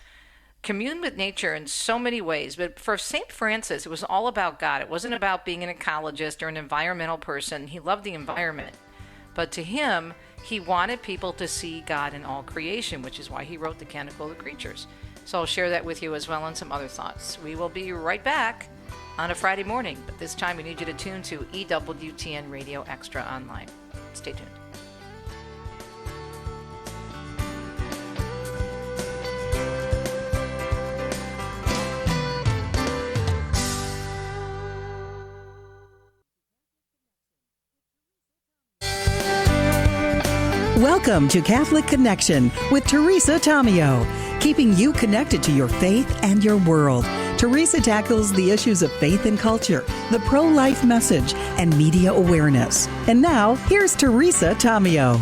B: communed with nature in so many ways. But for St. Francis, it was all about God. It wasn't about being an ecologist or an environmental person. He loved the environment. But to him, he wanted people to see God in all creation, which is why he wrote the Canticle of the Creatures. So I'll share that with you as well and some other thoughts. We will be right back on a Friday morning, but this time we need you to tune to EWTN Radio Extra online. Stay tuned.
A: Welcome to Catholic Connection with Teresa Tomeo, keeping you connected to your faith and your world. Teresa tackles the issues of faith and culture, the pro-life message, and media awareness. And now, here's Teresa Tomeo.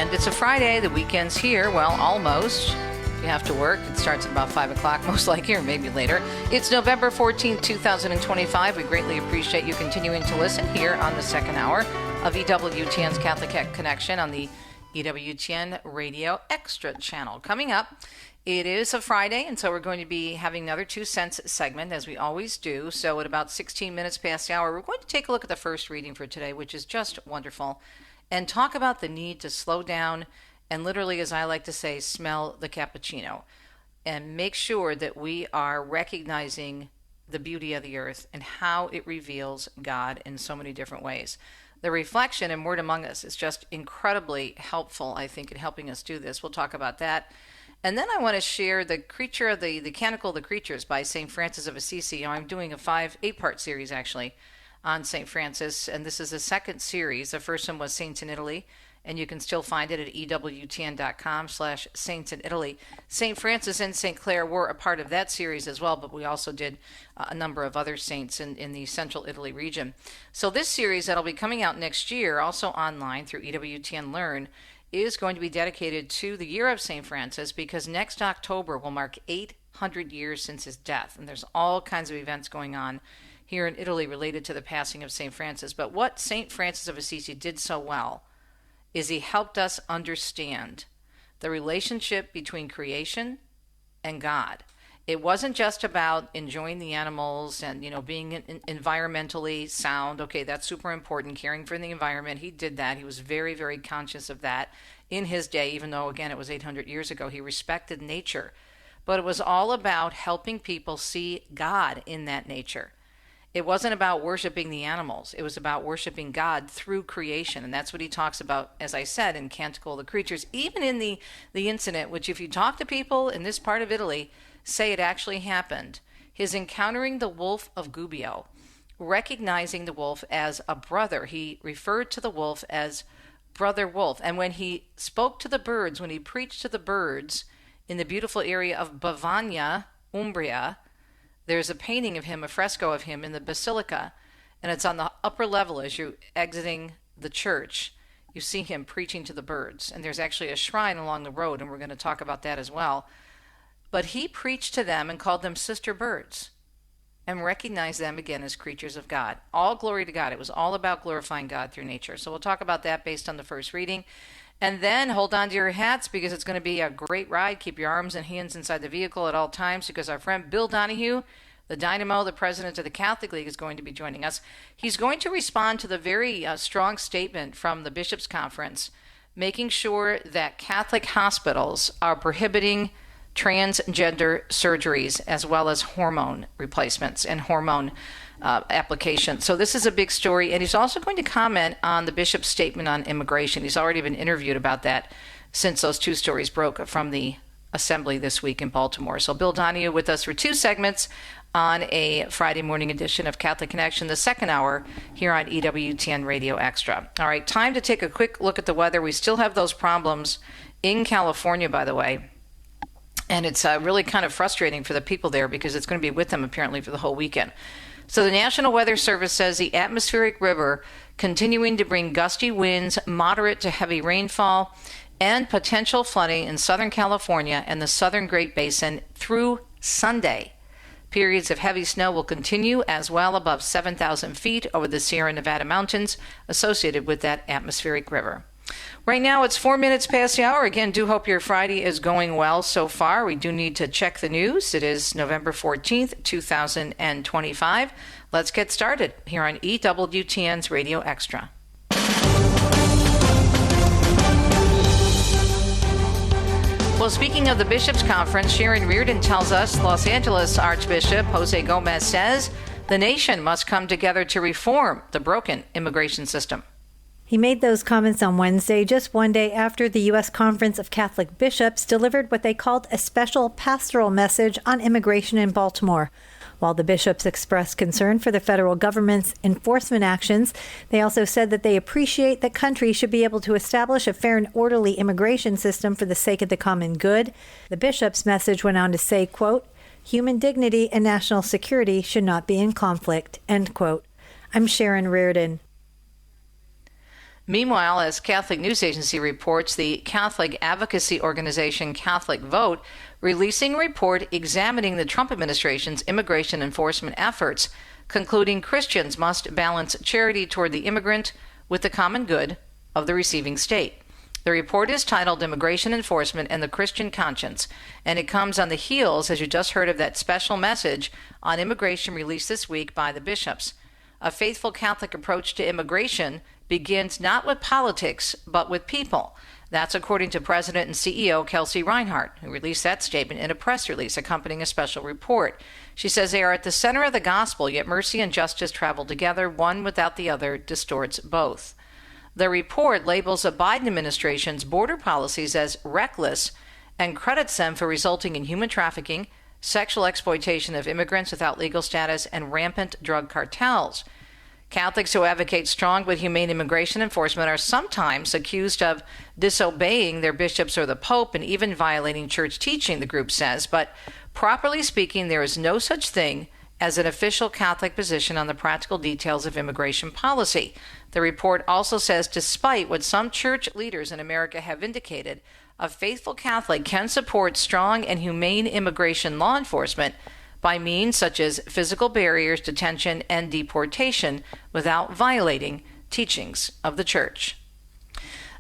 B: And it's a Friday. The weekend's here. Well, almost. You have to work. It starts at about 5 o'clock, most likely, or maybe later. It's November 14th, 2025. We greatly appreciate you continuing to listen here on the second hour of EWTN's Catholic Connection on the EWTN Radio Extra channel. Coming up, it is a Friday, and so we're going to be having another 2 cents segment, as we always do. So at about 16 minutes past the hour, we're going to take a look at the first reading for today, which is just wonderful, and talk about the need to slow down and literally, as I like to say, smell the cappuccino and make sure that we are recognizing the beauty of the earth and how it reveals God in so many different ways. The reflection in Word Among Us is just incredibly helpful, I think, in helping us do this. We'll talk about that. And then I want to share the creature of the Canticle of the Creatures by St. Francis of Assisi. I'm doing a 8-part series, actually, on St. Francis, and this is the second series. The first one was Saints in Italy, and you can still find it at EWTN.com/Saints in Italy. St. Francis and St. Clare were a part of that series as well, but we also did a number of other saints in the central Italy region. So this series that'll be coming out next year, also online through EWTN Learn, is going to be dedicated to the year of St. Francis, because next October will mark 800 years since his death, and there's all kinds of events going on here in Italy related to the passing of St. Francis. But what St. Francis of Assisi did so well is he helped us understand the relationship between creation and God. It wasn't just about enjoying the animals and, being environmentally sound. Okay, that's super important, caring for the environment. He did that. He was very, very conscious of that in his day, even though, again, it was 800 years ago. He respected nature. But it was all about helping people see God in that nature. It wasn't about worshiping the animals. It was about worshiping God through creation. And that's what he talks about, as I said, in Canticle of the Creatures. Even in the incident, which if you talk to people in this part of Italy, say it actually happened, his encountering the wolf of Gubbio, recognizing the wolf as a brother. He referred to the wolf as Brother Wolf. And when he spoke to the birds, when he preached to the birds in the beautiful area of Bavagna, Umbria, there's a painting of him, a fresco of him in the basilica, and it's on the upper level as you're exiting the church. You see him preaching to the birds, and there's actually a shrine along the road, and we're going to talk about that as well. But he preached to them and called them sister birds and recognized them again as creatures of God. All glory to God. It was all about glorifying God through nature. So we'll talk about that based on the first reading. And then hold on to your hats, because it's going to be a great ride. Keep your arms and hands inside the vehicle at all times, because our friend Bill Donahue, the Dynamo, the president of the Catholic League, is going to be joining us. He's going to respond to the very strong statement from the Bishops' Conference, making sure that Catholic hospitals are prohibiting transgender surgeries as well as hormone replacements and hormone application. So this is a big story, and he's also going to comment on the bishop's statement on immigration. He's already been interviewed about that since those 2 stories broke from the assembly this week in Baltimore. So Bill Donahue with us for 2 segments on a Friday morning edition of Catholic Connection, the second hour here on EWTN Radio Extra. All right, time to take a quick look at the weather. We still have those problems in California, by the way, and it's really kind of frustrating for the people there, because it's going to be with them apparently for the whole weekend. So the National Weather Service says the atmospheric river continuing to bring gusty winds, moderate to heavy rainfall, and potential flooding in Southern California and the Southern Great Basin through Sunday. Periods of heavy snow will continue as well above 7,000 feet over the Sierra Nevada mountains associated with that atmospheric river. Right now, it's 4 minutes past the hour. Again, do hope your Friday is going well so far. We do need to check the news. It is November 14th, 2025. Let's get started here on EWTN's Radio Extra. Well, speaking of the Bishops' Conference, Sharon Reardon tells us Los Angeles Archbishop Jose Gomez says the nation must come together to reform the broken immigration system.
C: He made those comments on Wednesday, just one day after the U.S. Conference of Catholic Bishops delivered what they called a special pastoral message on immigration in Baltimore. While the bishops expressed concern for the federal government's enforcement actions, they also said that they appreciate that countries should be able to establish a fair and orderly immigration system for the sake of the common good. The bishop's message went on to say, quote, "Human dignity and national security should not be in conflict," end quote. I'm Sharon Reardon.
B: Meanwhile, as Catholic News Agency reports, the Catholic advocacy organization Catholic Vote releasing a report examining the Trump administration's immigration enforcement efforts, concluding Christians must balance charity toward the immigrant with the common good of the receiving state. The report is titled Immigration Enforcement and the Christian Conscience, and it comes on the heels, as you just heard, of that special message on immigration released this week by the bishops. A faithful Catholic approach to immigration begins not with politics, but with people. That's according to President and CEO Kelsey Reinhardt, who released that statement in a press release accompanying a special report. She says they are at the center of the gospel, yet mercy and justice travel together. One without the other distorts both. The report labels the Biden administration's border policies as reckless and credits them for resulting in human trafficking, sexual exploitation of immigrants without legal status, and rampant drug cartels. Catholics who advocate strong but humane immigration enforcement are sometimes accused of disobeying their bishops or the Pope and even violating church teaching, the group says. But properly speaking, there is no such thing as an official Catholic position on the practical details of immigration policy. The report also says, despite what some church leaders in America have indicated, a faithful Catholic can support strong and humane immigration law enforcement by means such as physical barriers, detention, and deportation without violating teachings of the Church.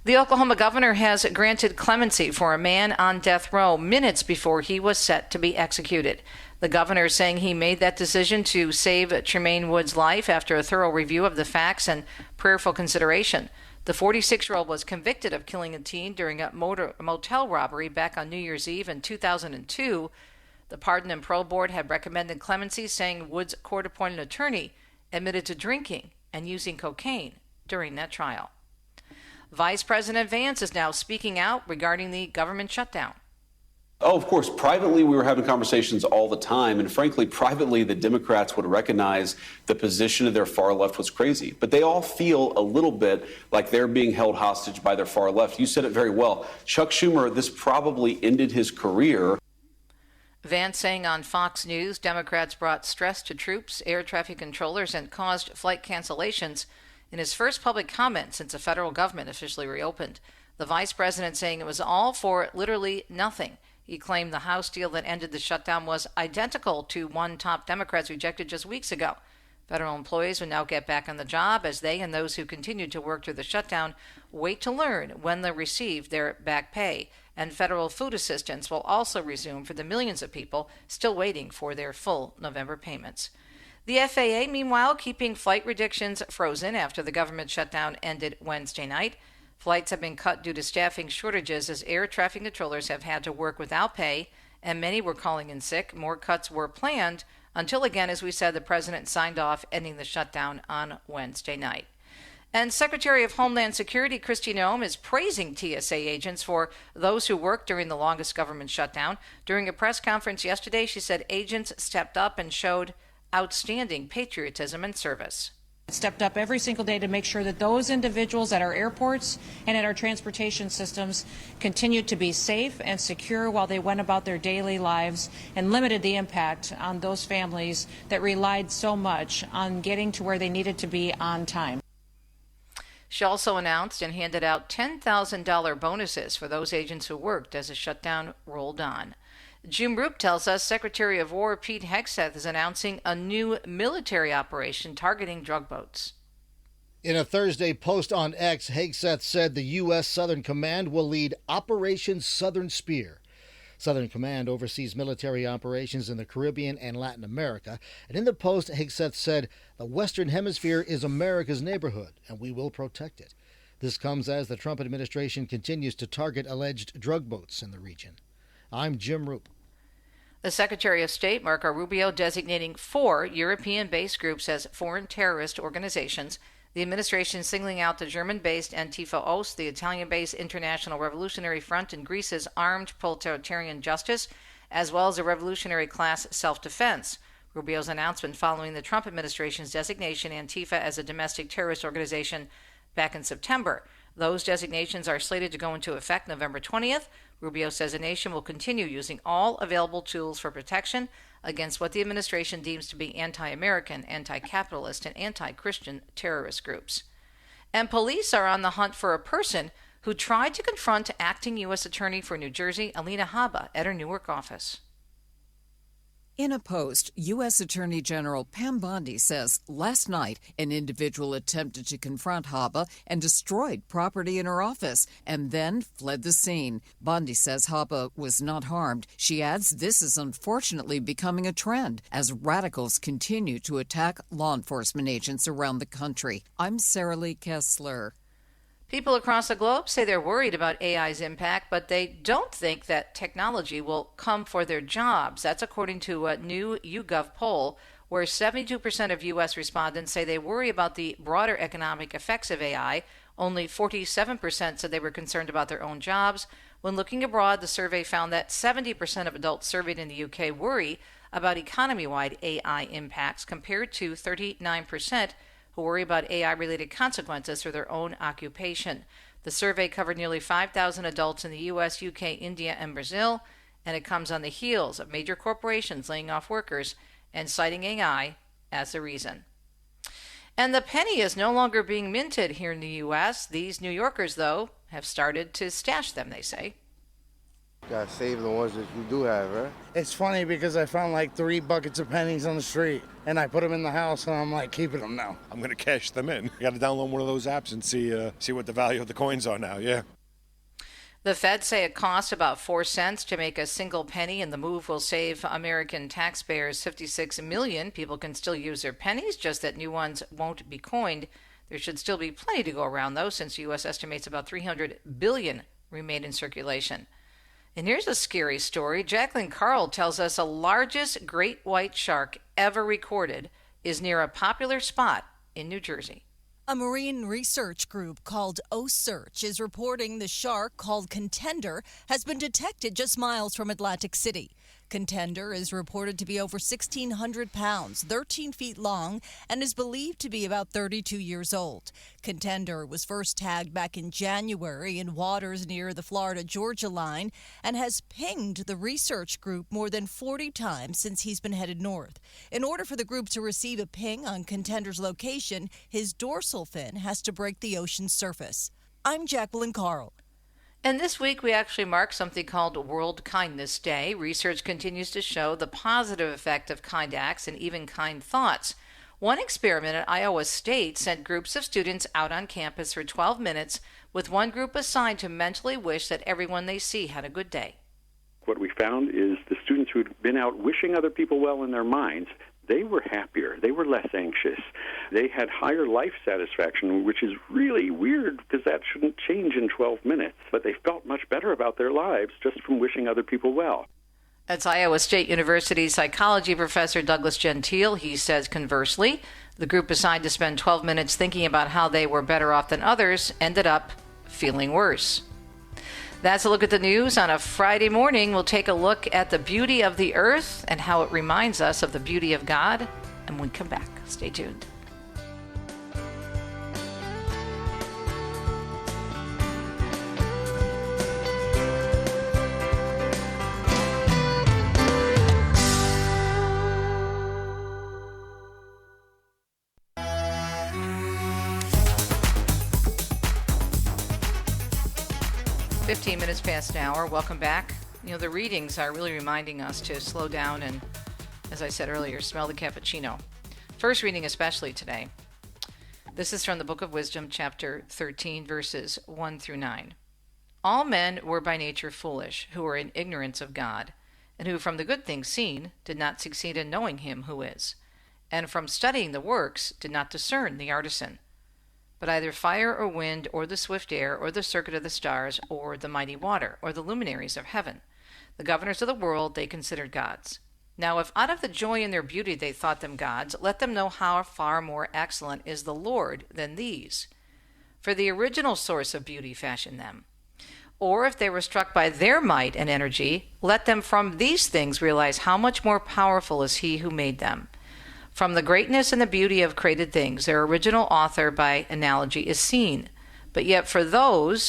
B: The Oklahoma governor has granted clemency for a man on death row minutes before he was set to be executed. The governor is saying he made that decision to save Tremaine Wood's life after a thorough review of the facts and prayerful consideration. The 46-year-old was convicted of killing a teen during a motel robbery back on New Year's Eve in 2002. The Pardon and Parole Board had recommended clemency, saying Wood's court-appointed attorney admitted to drinking and using cocaine during that trial. Vice President Vance is now speaking out regarding the government shutdown.
D: Oh, of course. Privately, we were having conversations all the time. And frankly, privately, the Democrats would recognize the position of their far left was crazy. But they all feel a little bit like they're being held hostage by their far left. You said it very well. Chuck Schumer, this probably ended his career.
B: Vance saying on Fox News, Democrats brought stress to troops, air traffic controllers, and caused flight cancellations in his first public comment since the federal government officially reopened. The vice president saying it was all for literally nothing. He claimed the House deal that ended the shutdown was identical to one top Democrats rejected just weeks ago. Federal employees will now get back on the job as they and those who continued to work through the shutdown wait to learn when they'll receive their back pay. And federal food assistance will also resume for the millions of people still waiting for their full November payments. The FAA, meanwhile, keeping flight restrictions frozen after the government shutdown ended Wednesday night. Flights have been cut due to staffing shortages as air traffic controllers have had to work without pay, and many were calling in sick. More cuts were planned until, again, as we said, the president signed off ending the shutdown on Wednesday night. And Secretary of Homeland Security Kristi Noem is praising TSA agents for those who worked during the longest government shutdown. During a press conference yesterday, she said agents stepped up and showed outstanding patriotism and service.
E: Stepped up every single day to make sure that those individuals at our airports and at our transportation systems continued to be safe and secure while they went about their daily lives, and limited the impact on those families that relied so much on getting to where they needed to be on time.
B: She also announced and handed out $10,000 bonuses for those agents who worked as the shutdown rolled on. Jim Roop tells us Secretary of War Pete Hegseth is announcing a new military operation targeting drug boats.
F: In a Thursday post on X, Hegseth said the U.S. Southern Command will lead Operation Southern Spear. Southern Command oversees military operations in the Caribbean and Latin America. And in the post, Hegseth said, the Western Hemisphere is America's neighborhood, and we will protect it. This comes as the Trump administration continues to target alleged drug boats in the region. I'm Jim Roop.
B: The Secretary of State, Marco Rubio, designating 4 European-based groups as foreign terrorist organizations. The administration singling out the German-based Antifa Ost, the Italian-based International Revolutionary Front, and Greece's Armed Proletarian Justice, as well as a revolutionary class self-defense. Rubio's announcement following the Trump administration's designation Antifa as a domestic terrorist organization back in September. Those designations are slated to go into effect November 20th. Rubio says the nation will continue using all available tools for protection against what the administration deems to be anti-American, anti-capitalist, and anti-Christian terrorist groups. And police are on the hunt for a person who tried to confront acting U.S. Attorney for New Jersey, Alina Habba, at her Newark office.
G: In a post, U.S. Attorney General Pam Bondi says last night an individual attempted to confront Habba and destroyed property in her office and then fled the scene. Bondi says Habba was not harmed. She adds this is unfortunately becoming a trend as radicals continue to attack law enforcement agents around the country. I'm Sarah Lee Kessler.
B: People across the globe say they're worried about AI's impact, but they don't think that technology will come for their jobs. That's according to a new YouGov poll, where 72% of U.S. respondents say they worry about the broader economic effects of AI. Only 47% said they were concerned about their own jobs. When looking abroad, the survey found that 70% of adults surveyed in the UK worry about economy-wide AI impacts, compared to 39% who worry about AI-related consequences for their own occupation. The survey covered nearly 5,000 adults in the U.S., UK, India, and Brazil, and it comes on the heels of major corporations laying off workers and citing AI as the reason. And the penny is no longer being minted here in the U.S. These New Yorkers, though, have started to stash them, they say.
H: Gotta save the ones that you do have, right?
I: It's funny because I found like 3 buckets of pennies on the street, and I put them in the house, and I'm like keeping them now.
J: I'm going to cash them in. Got to download one of those apps and see what the value of the coins are now, yeah.
B: The Fed say it costs about 4 cents to make a single penny, and the move will save American taxpayers $56 million. People can still use their pennies, just that new ones won't be coined. There should still be plenty to go around, though, since the U.S. estimates about 300 billion remain in circulation. And here's a scary story. Jacqueline Carl tells us the largest great white shark ever recorded is near a popular spot in New Jersey.
P: A marine research group called OSearch is reporting the shark, called Contender, has been detected just miles from Atlantic City. Contender is reported to be over 1,600 pounds, 13 feet long, and is believed to be about 32 years old. Contender was first tagged back in January in waters near the Florida-Georgia line and has pinged the research group more than 40 times since he's been headed north. In order for the group to receive a ping on Contender's location, his dorsal fin has to break the ocean's surface. I'm Jacqueline Carl.
B: And this week we actually mark something called World Kindness Day. Research continues to show the positive effect of kind acts and even kind thoughts. One experiment at Iowa State sent groups of students out on campus for 12 minutes, with one group assigned to mentally wish that everyone they see had a good day.
Q: What we found is the students who had been out wishing other people well in their minds, they were happier, they were less anxious, they had higher life satisfaction, which is really weird because that shouldn't change in 12 minutes. But they felt much better about their lives just from wishing other people well.
B: That's Iowa State University psychology professor Douglas Gentile. He says, conversely, the group assigned to spend 12 minutes thinking about how they were better off than others ended up feeling worse. That's a look at the news on a Friday morning. We'll take a look at the beauty of the earth and how it reminds us of the beauty of God. And when we come back, stay tuned. Fifteen minutes past an hour. Welcome back. You know, the readings are really reminding us to slow down and, as I said earlier, smell the cappuccino. First reading especially today. This is from the Book of Wisdom, chapter 13, verses 1 through 9. All men were by nature foolish, who were in ignorance of God, and who from the good things seen did not succeed in knowing him who is, and from studying the works did not discern the artisan. But either fire or wind, or the swift air, or the circuit of the stars, or the mighty water, or the luminaries of heaven, the governors of the world they considered gods. Now if out of the joy in their beauty they thought them gods, let them know how far more excellent is the Lord than these. For the original source of beauty fashioned them. Or if they were struck by their might and energy, let them from these things realize how much more powerful is he who made them. From the greatness and the beauty of created things, their original author by analogy is seen. But yet for these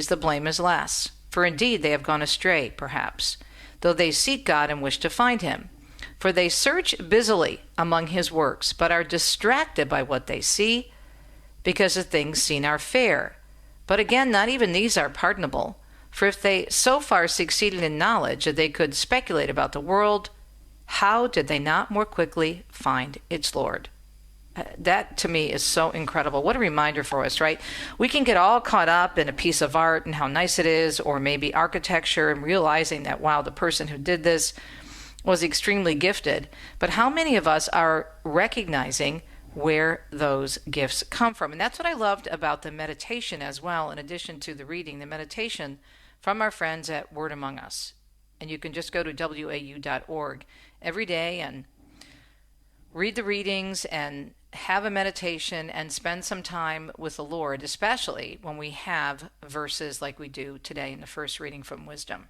B: the blame is less. For indeed they have gone astray, perhaps, though they seek God and wish to find him. For they search busily among his works, but are distracted by what they see, because the things seen are fair. But again, not even these are pardonable. For if they so far succeeded in knowledge that they could speculate about the world, how did they not more quickly find its Lord? That to me is so incredible. What a reminder for us, right? We can get all caught up in a piece of art and how nice it is, or maybe architecture, and realizing that, wow, the person who did this was extremely gifted. But how many of us are recognizing where those gifts come from? And that's what I loved about the meditation as well, in addition to the reading, the meditation from our friends at Word Among Us. And you can just go to WAU.org every day and read the readings and have a meditation and spend some time with the Lord, especially when we have verses like we do today in the first reading from Wisdom.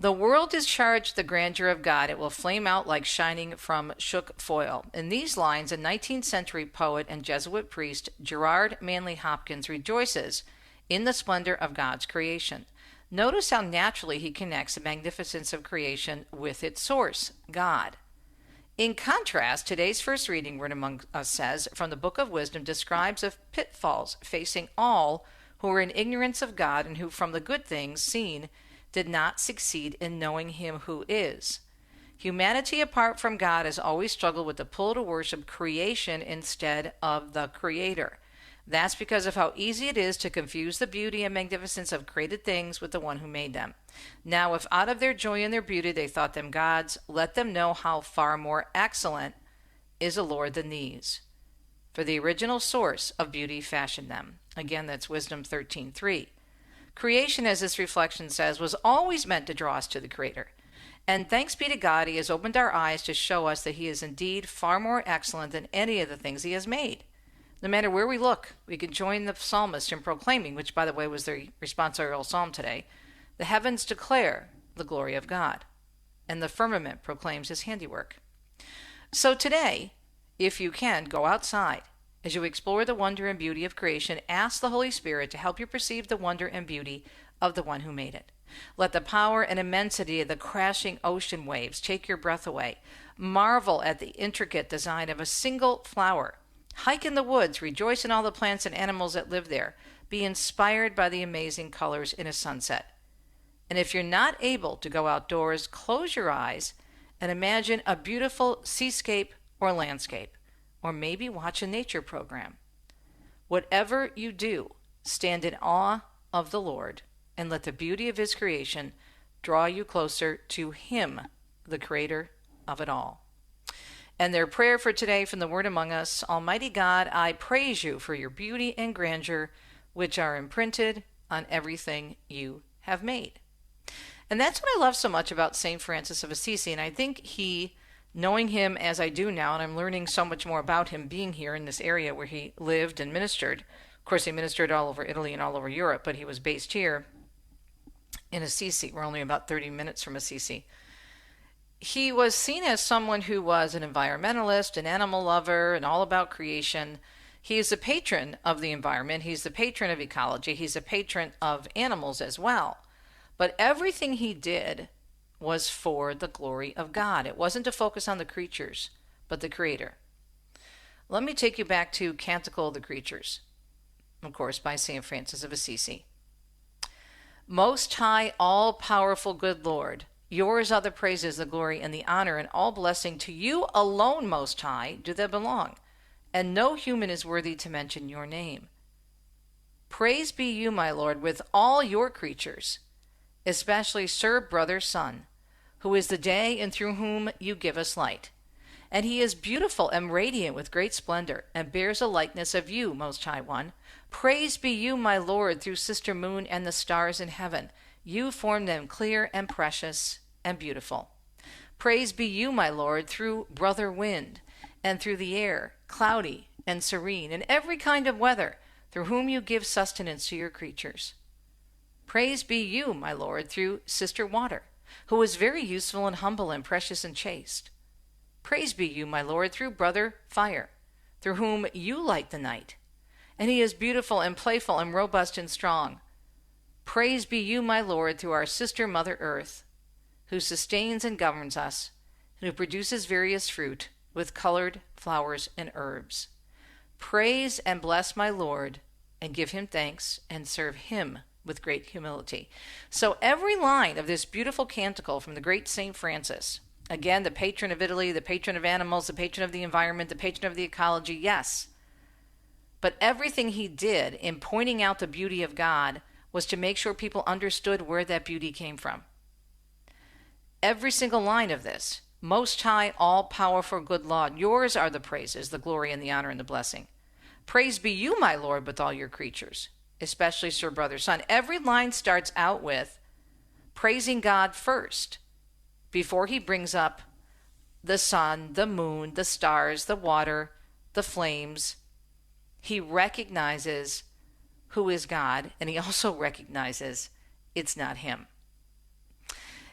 B: The world is charged the grandeur of God. It will flame out like shining from shook foil. In these lines, a 19th century poet and Jesuit priest, Gerard Manley Hopkins, rejoices in the splendor of God's creation. Notice how naturally he connects the magnificence of creation with its source, God. In contrast, today's first reading, Word Among Us says, from the Book of Wisdom, describes of pitfalls facing all who are in ignorance of God and who, from the good things seen, did not succeed in knowing Him who is. Humanity, apart from God, has always struggled with the pull to worship creation instead of the Creator. That's because of how easy it is to confuse the beauty and magnificence of created things with the one who made them. Now, if out of their joy and their beauty they thought them gods, let them know how far more excellent is a Lord than these. For the original source of beauty fashioned them. Again, that's Wisdom 13:3. Creation, as this reflection says, was always meant to draw us to the Creator. And thanks be to God, He has opened our eyes to show us that He is indeed far more excellent than any of the things He has made. No matter where we look, we can join the psalmist in proclaiming, which, by the way, was the responsorial psalm today, the heavens declare the glory of God, and the firmament proclaims His handiwork. So today, if you can, go outside. As you explore the wonder and beauty of creation, ask the Holy Spirit to help you perceive the wonder and beauty of the one who made it. Let the power and immensity of the crashing ocean waves take your breath away. Marvel at the intricate design of a single flower. Hike in the woods, rejoice in all the plants and animals that live there. Be inspired by the amazing colors in a sunset. And if you're not able to go outdoors, close your eyes and imagine a beautiful seascape or landscape, or maybe watch a nature program. Whatever you do, stand in awe of the Lord and let the beauty of His creation draw you closer to Him, the Creator of it all. And their prayer for today from the Word Among Us: Almighty God, I praise You for Your beauty and grandeur, which are imprinted on everything You have made. And that's what I love so much about St. Francis of Assisi. And I think he, knowing him as I do now, and I'm learning so much more about him being here in this area where he lived and ministered. Of course, he ministered all over Italy and all over Europe, but he was based here in Assisi. We're only about 30 minutes from Assisi. He was seen as someone who was an environmentalist, an animal lover, and all about creation. He is a patron of the environment. He's the patron of ecology. He's a patron of animals as well. But everything he did was for the glory of God. It wasn't to focus on the creatures, but the Creator. Let me take you back to Canticle of the Creatures, of course, by St. Francis of Assisi. Most high, all-powerful good Lord, Yours are the praises, the glory, and the honor, and all blessing to You alone, Most High, do they belong, and no human is worthy to mention Your name. Praise be You, my Lord, with all Your creatures, especially Sir Brother Sun, who is the day and through whom You give us light. And he is beautiful and radiant with great splendor, and bears a likeness of You, Most High One. Praise be You, my Lord, through Sister Moon and the stars in heaven. You formed them clear and precious and beautiful. Praise be You, my Lord, through Brother Wind, and through the air, cloudy and serene, and every kind of weather, through whom You give sustenance to Your creatures. Praise be You, my Lord, through Sister Water, who is very useful and humble and precious and chaste. Praise be You, my Lord, through Brother Fire, through whom You light the night, and he is beautiful and playful and robust and strong. Praise be You, my Lord, through our sister Mother Earth, who sustains and governs us, and who produces various fruit with colored flowers and herbs. Praise and bless my Lord, and give him thanks, and serve him with great humility. So every line of this beautiful canticle from the great St. Francis, again, the patron of Italy, the patron of animals, the patron of the environment, the patron of the ecology, yes. But everything he did in pointing out the beauty of God was to make sure people understood where that beauty came from. Every single line of this, Most High, all-powerful, good Lord, yours are the praises, the glory, and the honor, and the blessing. Praise be you, my Lord, with all your creatures, especially Sir Brother Son. Every line starts out with praising God first, before he brings up the sun, the moon, the stars, the water, the flames. He recognizes who is God, and he also recognizes it's not him.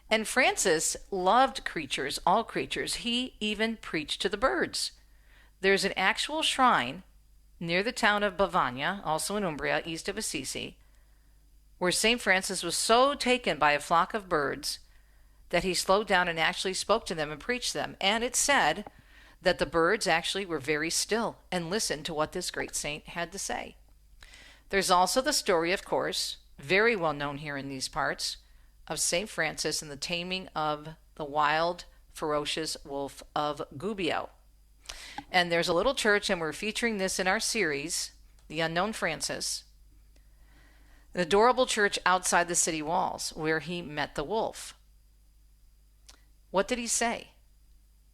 B: And Francis loved creatures, all creatures. He even preached to the birds. There's an actual shrine near the town of Bavagna, also in Umbria, east of Assisi, where St. Francis was so taken by a flock of birds that he slowed down and actually spoke to them and preached to them. And it said that the birds actually were very still and listened to what this great saint had to say. There's also the story, of course, very well known here in these parts, of St. Francis and the taming of the wild, ferocious wolf of Gubbio. And there's a little church, and we're featuring this in our series, The Unknown Francis, an adorable church outside the city walls where he met the wolf. What did he say?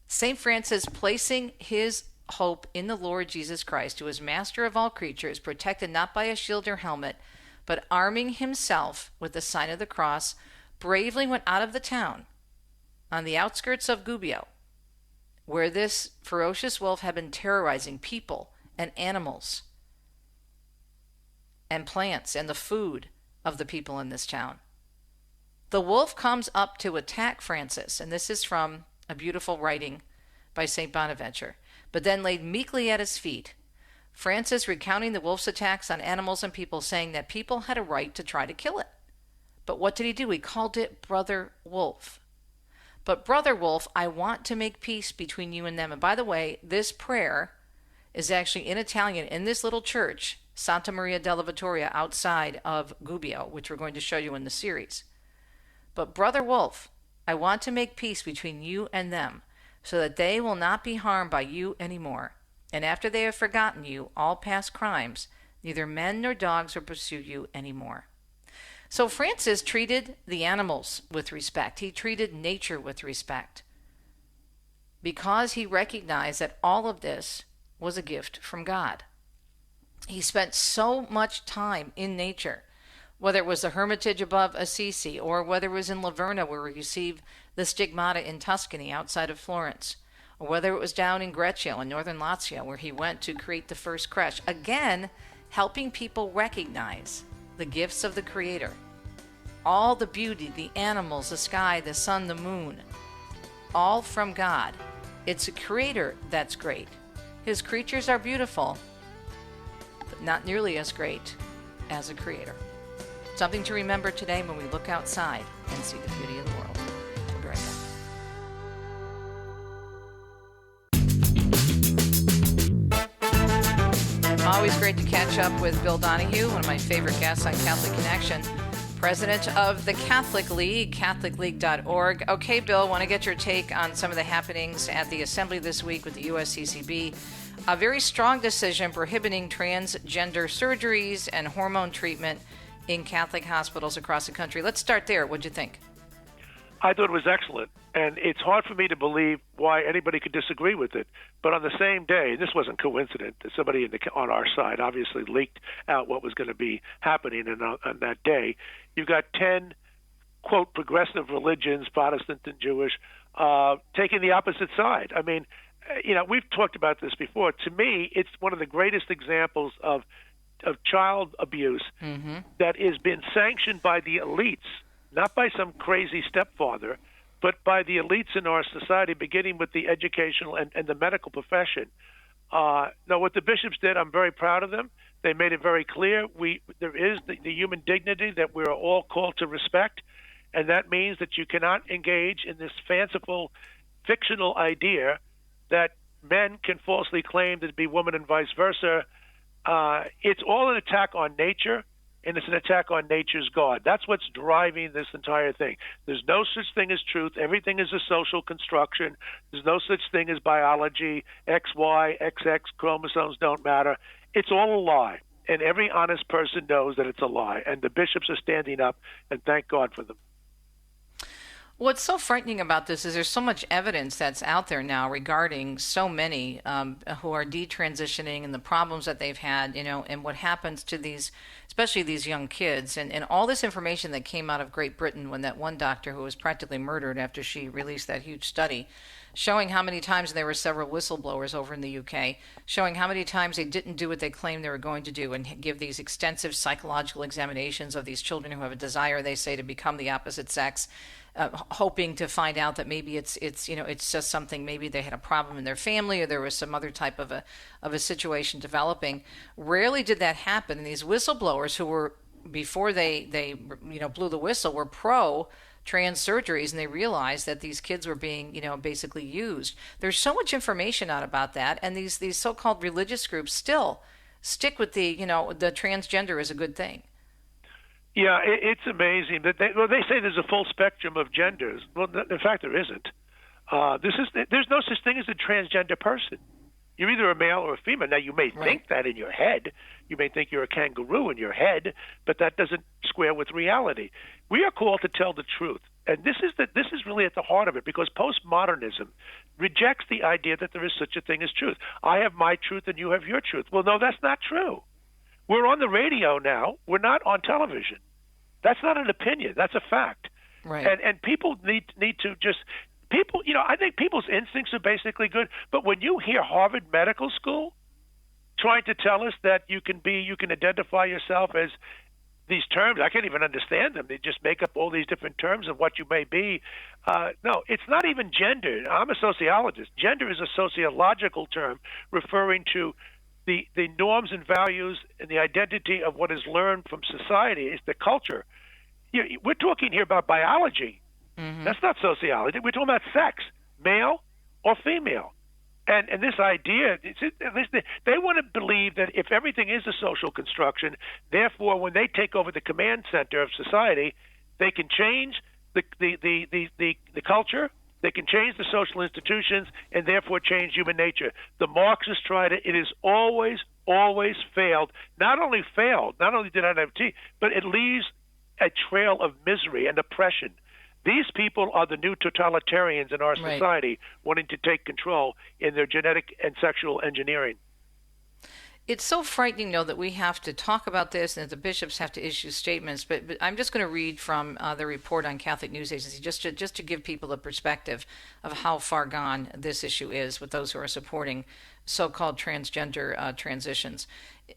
B: St. Francis, placing his hope in the Lord Jesus Christ, who is master of all creatures, protected not by a shield or helmet, but arming himself with the sign of the cross, bravely went out of the town on the outskirts of Gubbio, where this ferocious wolf had been terrorizing people and animals and plants and the food of the people in this town. The wolf comes up to attack Francis, and this is from a beautiful writing by St. Bonaventure, but then laid meekly at his feet. Francis recounting the wolf's attacks on animals and people, saying that people had a right to try to kill it. But what did he do? He called it Brother Wolf. But Brother Wolf, I want to make peace between you and them. And by the way, this prayer is actually in Italian in this little church, Santa Maria della Vittoria, outside of Gubbio, which we're going to show you in the series. But Brother Wolf, I want to make peace between you and them, so that they will not be harmed by you anymore. And after they have forgotten you, all past crimes, neither men nor dogs will pursue you anymore. So Francis treated the animals with respect. He treated nature with respect, because he recognized that all of this was a gift from God. He spent so much time in nature, whether it was the Hermitage above Assisi, or whether it was in Laverna, where we received the Stigmata in Tuscany outside of Florence, or whether it was down in Greccio in northern Lazio, where he went to create the first creche. Again, helping people recognize the gifts of the Creator. All the beauty, the animals, the sky, the sun, the moon, all from God. It's a Creator that's great. His creatures are beautiful, but not nearly as great as a Creator. Something to remember today when we look outside and see the beauty of the world. We'll be right back. Always great to catch up with Bill Donahue, one of my favorite guests on Catholic Connection, president of the Catholic League, catholicleague.org. Okay, Bill, want to get your take on some of the happenings at the Assembly this week with the USCCB. A very strong decision prohibiting transgender surgeries and hormone treatment in Catholic hospitals across the country. Let's start there. What'd you think?
R: I thought it was excellent, and it's hard for me to believe why anybody could disagree with it. But on the same day, and this wasn't coincident, somebody on our side obviously leaked out what was going to be happening, and on that day, you've got 10, quote, progressive religions, Protestant and Jewish, taking the opposite side. I mean, we've talked about this before. To me, it's one of the greatest examples of child abuse that has been sanctioned by the elites, not by some crazy stepfather, but by the elites in our society, beginning with the educational and the medical profession. Now, what the bishops did, I'm very proud of them. They made it very clear there is the human dignity that we're all called to respect, and that means that you cannot engage in this fanciful, fictional idea that men can falsely claim to be women and vice versa. It's all an attack on nature, and it's an attack on nature's God. That's what's driving this entire thing. There's no such thing as truth. Everything is a social construction. There's no such thing as biology. XY, XX chromosomes don't matter. It's all a lie. And every honest person knows that it's a lie. And the bishops are standing up, and thank God for them.
B: What's so frightening about this is there's so much evidence that's out there now regarding so many who are detransitioning and the problems that they've had, and what happens to these, especially these young kids, and all this information that came out of Great Britain when that one doctor who was practically murdered after she released that huge study, showing how many times there were several whistleblowers over in the UK, showing how many times they didn't do what they claimed they were going to do and give these extensive psychological examinations of these children who have a desire, they say, to become the opposite sex. Hoping to find out that maybe it's just something, maybe they had a problem in their family or there was some other type of a situation developing. Rarely did that happen. And these whistleblowers who were, before they blew the whistle, were pro trans surgeries, and they realized that these kids were being basically used. There's so much information out about that, and these so-called religious groups still stick with the transgender is a good thing.
R: Yeah, it's amazing. But they say there's a full spectrum of genders. Well, in fact, there isn't. There's no such thing as a transgender person. You're either a male or a female. Now, you may think that in your head. You may think you're a kangaroo in your head, but that doesn't square with reality. We are called to tell the truth. And this is really at the heart of it, because postmodernism rejects the idea that there is such a thing as truth. I have my truth and you have your truth. Well, no, that's not true. We're on the radio now. We're not on television. That's not an opinion. That's a fact.
B: Right.
R: And people need to just people. I think people's instincts are basically good. But when you hear Harvard Medical School trying to tell us that you can identify yourself as these terms, I can't even understand them. They just make up all these different terms of what you may be. No, it's not even gender. I'm a sociologist. Gender is a sociological term referring to the norms and values and the identity of what is learned from society. Is the culture. We're talking here about biology. Mm-hmm. That's not sociology. We're talking about sex, male or female. And this idea, they want to believe that if everything is a social construction, therefore when they take over the command center of society, they can change the culture, they can change the social institutions, and therefore change human nature. The Marxists tried it. It has always failed. Not only did it have teeth, but it leaves a trail of misery and oppression. These people are the new totalitarians in our society, wanting to take control in their genetic and sexual engineering.
B: It's so frightening, though, that we have to talk about this and that the bishops have to issue statements. But I'm just going to read from the report on Catholic News Agency, just to give people a perspective of how far gone this issue is with those who are supporting so-called transgender transitions.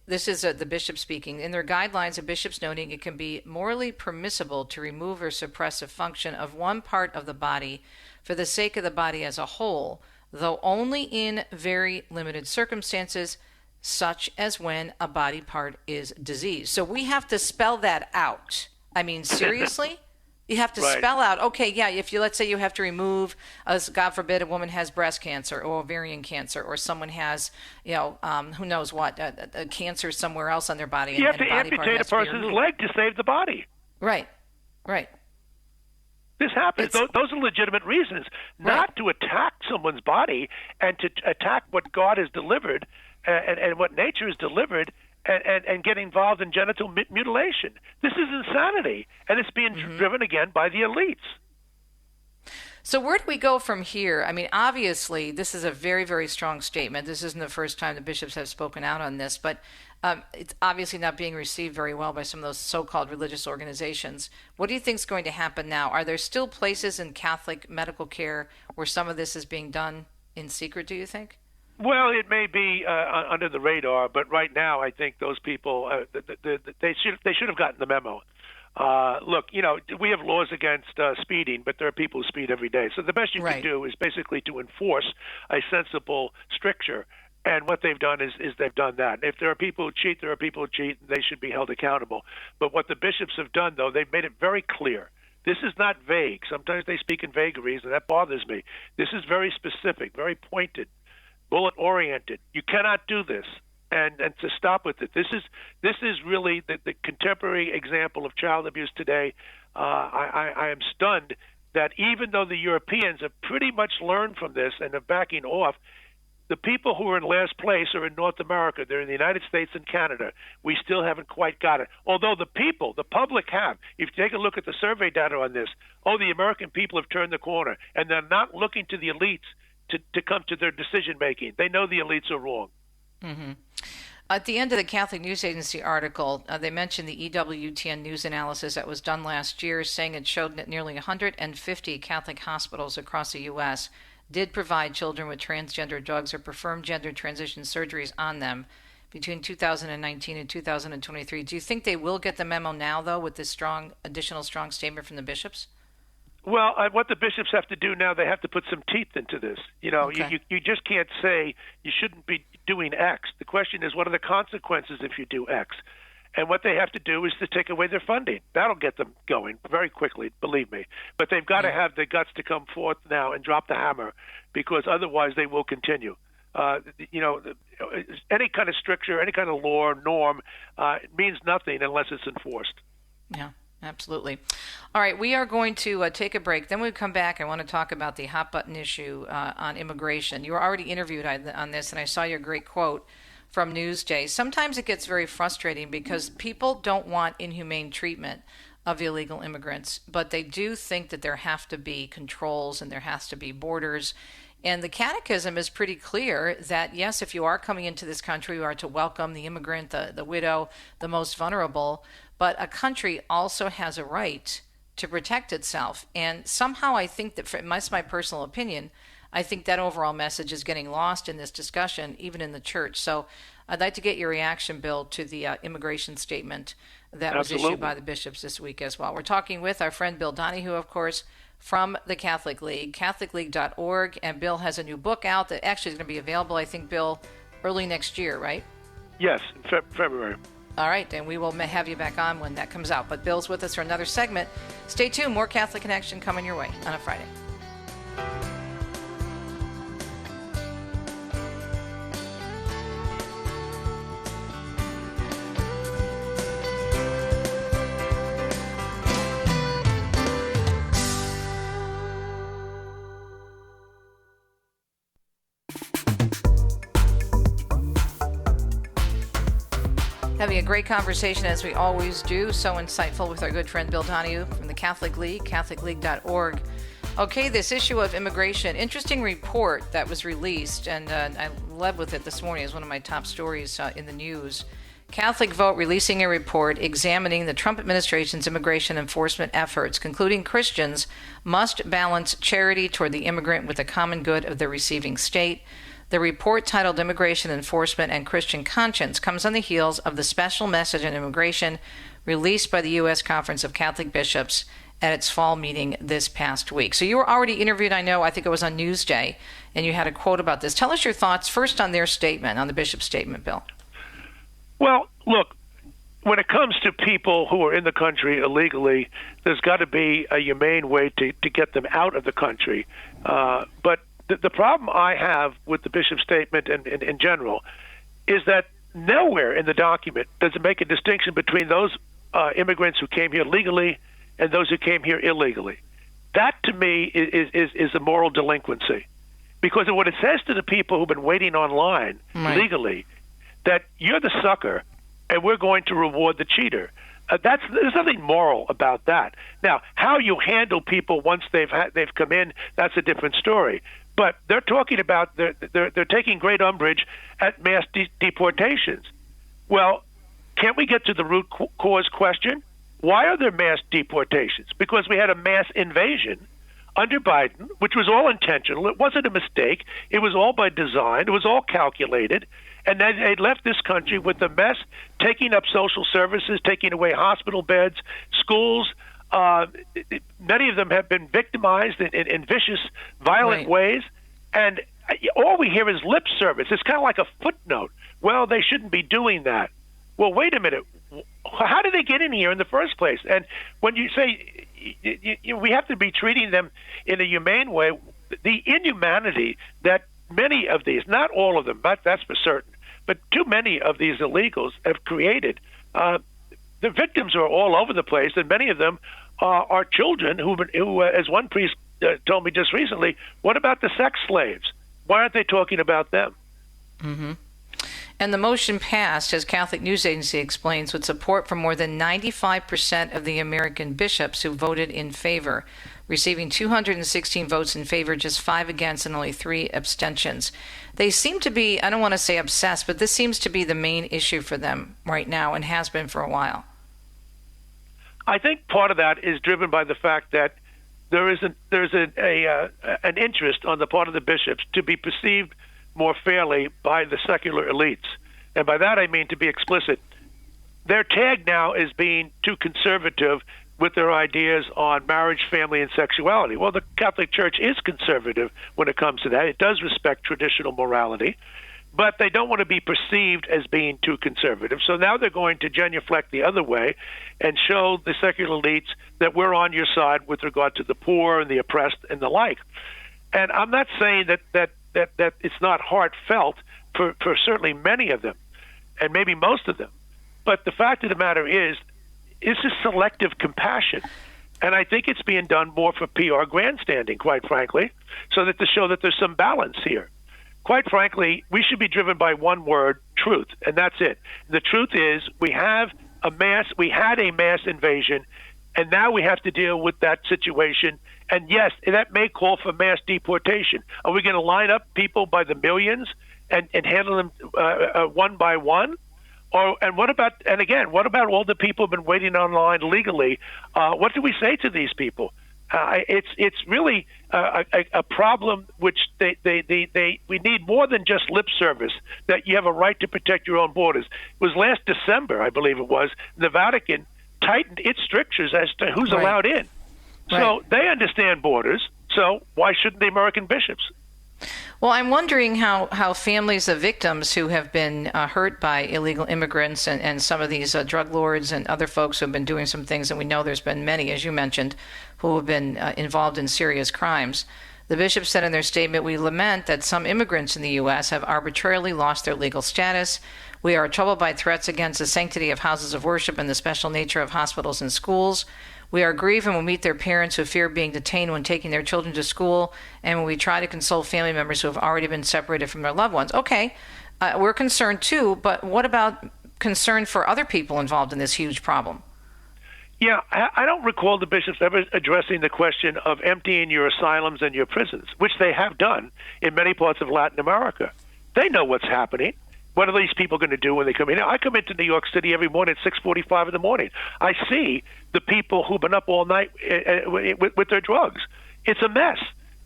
B: This is the bishop speaking. In their guidelines, the bishops noting it can be morally permissible to remove or suppress a function of one part of the body for the sake of the body as a whole, though only in very limited circumstances, such as when a body part is diseased. So we have to spell that out. I mean, seriously? You have to spell out, okay, yeah, if let's say you have to remove, as God forbid, a woman has breast cancer or ovarian cancer, or someone has, who knows what, a cancer somewhere else on their body.
R: You have to amputate a person's leg to save the body.
B: Right.
R: This happens. Those are legitimate reasons, not to attack someone's body and to attack what God has delivered and what nature has delivered, and get involved in genital mutilation. This is insanity, and it's being driven again by the elites.
B: So where do we go from here? I mean, obviously, this is a very, very strong statement. This isn't the first time the bishops have spoken out on this, but it's obviously not being received very well by some of those so-called religious organizations. What do you think is going to happen now? Are there still places in Catholic medical care where some of this is being done in secret, do you think?
R: Well, it may be under the radar, but right now I think those people they should have gotten the memo. Look, we have laws against speeding, but there are people who speed every day. So the best you can do is basically to enforce a sensible stricture. And what they've done is they've done that. If there are people who cheat, there are people who cheat, and they should be held accountable. But what the bishops have done, though, they've made it very clear. This is not vague. Sometimes they speak in vagaries, and that bothers me. This is very specific, very pointed. bullet-oriented. You cannot do this, and to stop with it. This is really the contemporary example of child abuse today. I am stunned that even though the Europeans have pretty much learned from this and are backing off, the people who are in last place are in North America. They're in the United States and Canada. We still haven't quite got it. Although the public have. If you take a look at the survey data on this, the American people have turned the corner, and they're not looking to the elites to come to their decision-making. They know the elites are wrong.
B: Mm-hmm. At the end of the Catholic News Agency article, they mentioned the EWTN news analysis that was done last year, saying it showed that nearly 150 Catholic hospitals across the U.S. did provide children with transgender drugs or perform gender transition surgeries on them between 2019 and 2023. Do you think they will get the memo now, though, with this additional strong statement from the bishops?
R: Well, what the bishops have to do now, they have to put some teeth into this. Okay. You just can't say you shouldn't be doing X. The question is, what are the consequences if you do X? And what they have to do is to take away their funding. That'll get them going very quickly, believe me. But they've got to have the guts to come forth now and drop the hammer, because otherwise they will continue. Any kind of stricture, any kind of law, norm, means nothing unless it's enforced.
B: Yeah. Absolutely. All right, we are going to take a break. Then when we come back, I want to talk about the hot button issue on immigration. You were already interviewed on this, and I saw your great quote from Newsday. Sometimes it gets very frustrating because people don't want inhumane treatment of illegal immigrants, but they do think that there have to be controls and there has to be borders. And the catechism is pretty clear that, yes, if you are coming into this country, you are to welcome the immigrant, the widow, the most vulnerable. But a country also has a right to protect itself. And somehow I think that, that's my personal opinion, I think that overall message is getting lost in this discussion, even in the church. So I'd like to get your reaction, Bill, to the immigration statement that was issued by the bishops this week as well. We're talking with our friend Bill Donahue, of course, from the Catholic League, catholicleague.org. And Bill has a new book out that actually is going to be available, I think, Bill, early next year, right?
R: Yes, February.
B: All right, and we will have you back on when that comes out. But Bill's with us for another segment. Stay tuned. More Catholic Connection coming your way on a Friday. Having a great conversation, as we always do. So insightful with our good friend Bill Donahue from the Catholic League, catholicleague.org. Okay, this issue of immigration, interesting report that was released, and I led with it this morning as one of my top stories in the news. Catholic Vote releasing a report examining the Trump administration's immigration enforcement efforts, concluding Christians must balance charity toward the immigrant with the common good of the receiving state. The report, titled Immigration Enforcement and Christian Conscience, comes on the heels of the special message on immigration released by the U.S. Conference of Catholic Bishops at its fall meeting this past week. So you were already interviewed, I think it was on Newsday, and you had a quote about this. Tell us your thoughts first on their statement, on the bishop's statement, Bill.
R: Well, look, when it comes to people who are in the country illegally, there's got to be a humane way to get them out of the country. But the problem I have with the bishop's statement and in general is that nowhere in the document does it make a distinction between those immigrants who came here legally and those who came here illegally. That, to me, is a moral delinquency. Because what it says to the people who've been waiting online legally, that you're the sucker and we're going to reward the cheater. There's nothing moral about that. Now, how you handle people once they've come in, that's a different story. But they're talking about they're taking great umbrage at mass deportations. Well, can't we get to the root cause question? Why are there mass deportations? Because we had a mass invasion under Biden, which was all intentional. It wasn't a mistake. It was all by design. It was all calculated. And then they left this country with a mess, taking up social services, taking away hospital beds, schools. Many of them have been victimized in vicious, violent ways. And all we hear is lip service. It's kind of like a footnote. Well, they shouldn't be doing that. Well, wait a minute. How did they get in here in the first place? And when you say we have to be treating them in a humane way, the inhumanity that many of these, not all of them, but that's for certain, but too many of these illegals have created. The victims are all over the place, and many of them are children who, as one priest told me just recently, what about the sex slaves? Why aren't they talking about them?
B: Mm-hmm. And the motion passed, as Catholic News Agency explains, with support from more than 95% of the American bishops who voted in favor, receiving 216 votes in favor, just 5 against, and only 3 abstentions. They seem to be, I don't want to say obsessed, but this seems to be the main issue for them right now and has been for a while.
R: I think part of that is driven by the fact that there's an interest on the part of the bishops to be perceived more fairly by the secular elites. And by that I mean, to be explicit, they're tagged now as being too conservative with their ideas on marriage, family, and sexuality. Well, the Catholic Church is conservative when it comes to that. It does respect traditional morality, but they don't want to be perceived as being too conservative. So now they're going to genuflect the other way and show the secular elites that we're on your side with regard to the poor and the oppressed and the like. And I'm not saying that it's not heartfelt for certainly many of them, and maybe most of them. But the fact of the matter is this is selective compassion. And I think it's being done more for PR grandstanding, quite frankly, so that to show that there's some balance here. Quite frankly, we should be driven by one word, truth, and that's it. The truth is we had a mass invasion, and now we have to deal with that situation. And yes, that may call for mass deportation. Are we going to line up people by the millions and handle them one by one? What about all the people who've been waiting online legally? What do we say to these people? It's really a problem which we need more than just lip service, that you have a right to protect your own borders. It was last December, I believe it was, the Vatican tightened its strictures as to who's allowed in. So they understand borders, so why shouldn't the American bishops?
B: Well, I'm wondering how families of victims who have been hurt by illegal immigrants and some of these drug lords and other folks who have been doing some things, and we know there's been many, as you mentioned, who have been involved in serious crimes. The bishops said in their statement, "We lament that some immigrants in the U.S. have arbitrarily lost their legal status. We are troubled by threats against the sanctity of houses of worship and the special nature of hospitals and schools. We are grieved when we meet their parents who fear being detained when taking their children to school, and when we try to console family members who have already been separated from their loved ones." Okay, we're concerned too, but what about concern for other people involved in this huge problem?
R: Yeah, I don't recall the bishops ever addressing the question of emptying your asylums and your prisons, which they have done in many parts of Latin America. They know what's happening. What are these people going to do when they come in? I come into New York City every morning at 6:45 in the morning. I see the people who've been up all night with their drugs. It's a mess.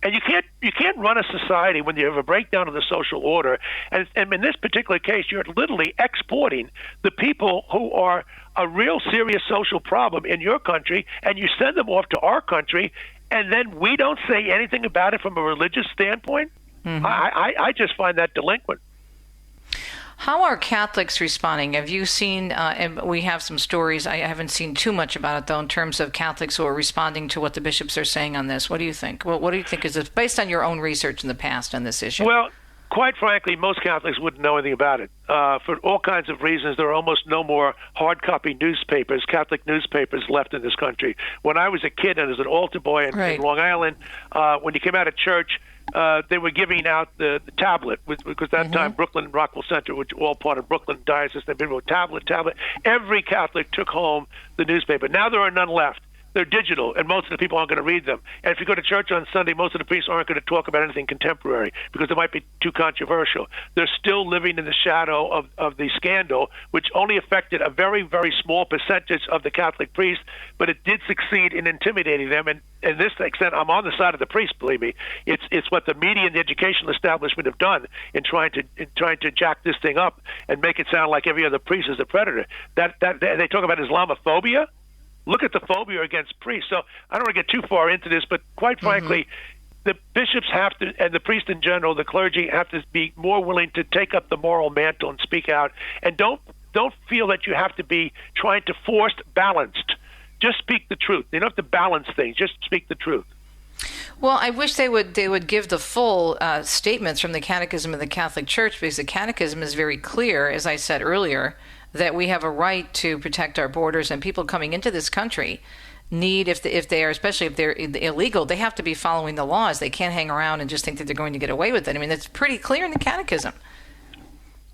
R: And you can't run a society when you have a breakdown of the social order. And in this particular case, you're literally exporting the people who are a real serious social problem in your country, and you send them off to our country, and then we don't say anything about it from a religious standpoint? Mm-hmm. I just find that delinquent.
B: How are Catholics responding? Have you seen, and we have some stories, I haven't seen too much about it though, in terms of Catholics who are responding to what the bishops are saying on this. What do you think? What do you think is this, based on your own research in the past on this issue?
R: Well, quite frankly, most Catholics wouldn't know anything about it. For all kinds of reasons, there are almost no more hard copy newspapers, Catholic newspapers left in this country. When I was a kid and as an altar boy in Long Island, when you came out of church, they were giving out the tablet, because that time Brooklyn and Rockville Center, which were all part of Brooklyn Diocese, they've been tablet. Every Catholic took home the newspaper. Now there are none left. They're digital, and most of the people aren't going to read them. And if you go to church on Sunday, most of the priests aren't going to talk about anything contemporary because it might be too controversial. They're still living in the shadow of the scandal, which only affected a very, very small percentage of the Catholic priests, but it did succeed in intimidating them. And in this extent, I'm on the side of the priests, believe me. It's what the media and the educational establishment have done in trying to jack this thing up and make it sound like every other priest is a predator. That they talk about Islamophobia. Look at the phobia against priests. So I don't want to get too far into this, but quite frankly, the bishops have to, and the priests in general, the clergy have to be more willing to take up the moral mantle and speak out. And don't feel that you have to be trying to force balanced. Just speak the truth. You don't have to balance things. Just speak the truth.
B: Well, I wish they would give the full statements from the Catechism of the Catholic Church, because the Catechism is very clear, as I said earlier, that we have a right to protect our borders, and people coming into this country need, if they are, especially if they're illegal, they have to be following the laws. They can't hang around and just think that they're going to get away with it. I mean, it's pretty clear in the Catechism.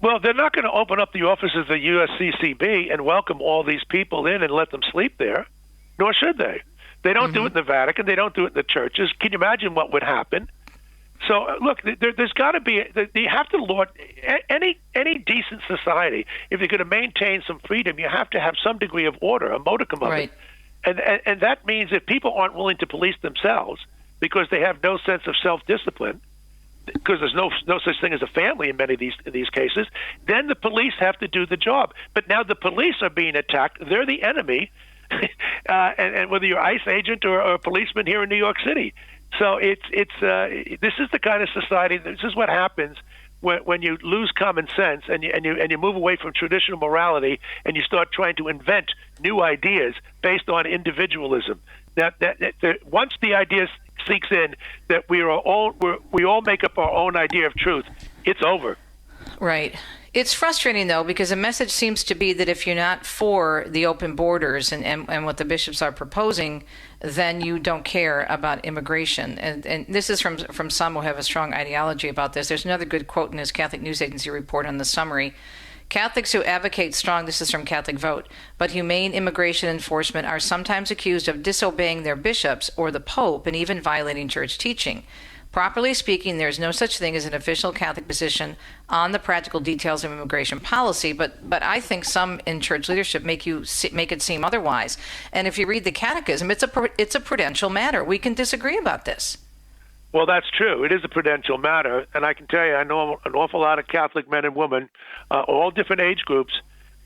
R: Well, they're not going to open up the offices of the USCCB and welcome all these people in and let them sleep there, nor should they. They don't do it in the Vatican. They don't do it in the churches. Can you imagine what would happen? So, look, there's got to be – you have to laud any decent society. If you're going to maintain some freedom, you have to have some degree of order, a modicum of it. And that means if people aren't willing to police themselves because they have no sense of self-discipline, because there's no such thing as a family in many of these cases, then the police have to do the job. But now the police are being attacked. They're the enemy, and whether you're ICE agent or a policeman here in New York City. So this is the kind of society. This is what happens when you lose common sense and you move away from traditional morality and you start trying to invent new ideas based on individualism. That once the idea sinks in that we all make up our own idea of truth, it's over.
B: Right. It's frustrating, though, because the message seems to be that if you're not for the open borders and what the bishops are proposing, then you don't care about immigration. And this is from some who have a strong ideology about this. There's another good quote in his Catholic News Agency report on the summary. Catholics who advocate strong, this is from Catholic Vote, but humane immigration enforcement are sometimes accused of disobeying their bishops or the Pope and even violating church teaching. Properly speaking, there is no such thing as an official Catholic position on the practical details of immigration policy, but I think some in church leadership make it seem otherwise. And if you read the Catechism, it's a prudential matter. We can disagree about this.
R: Well, that's true. It is a prudential matter, and I can tell you, I know an awful lot of Catholic men and women, all different age groups,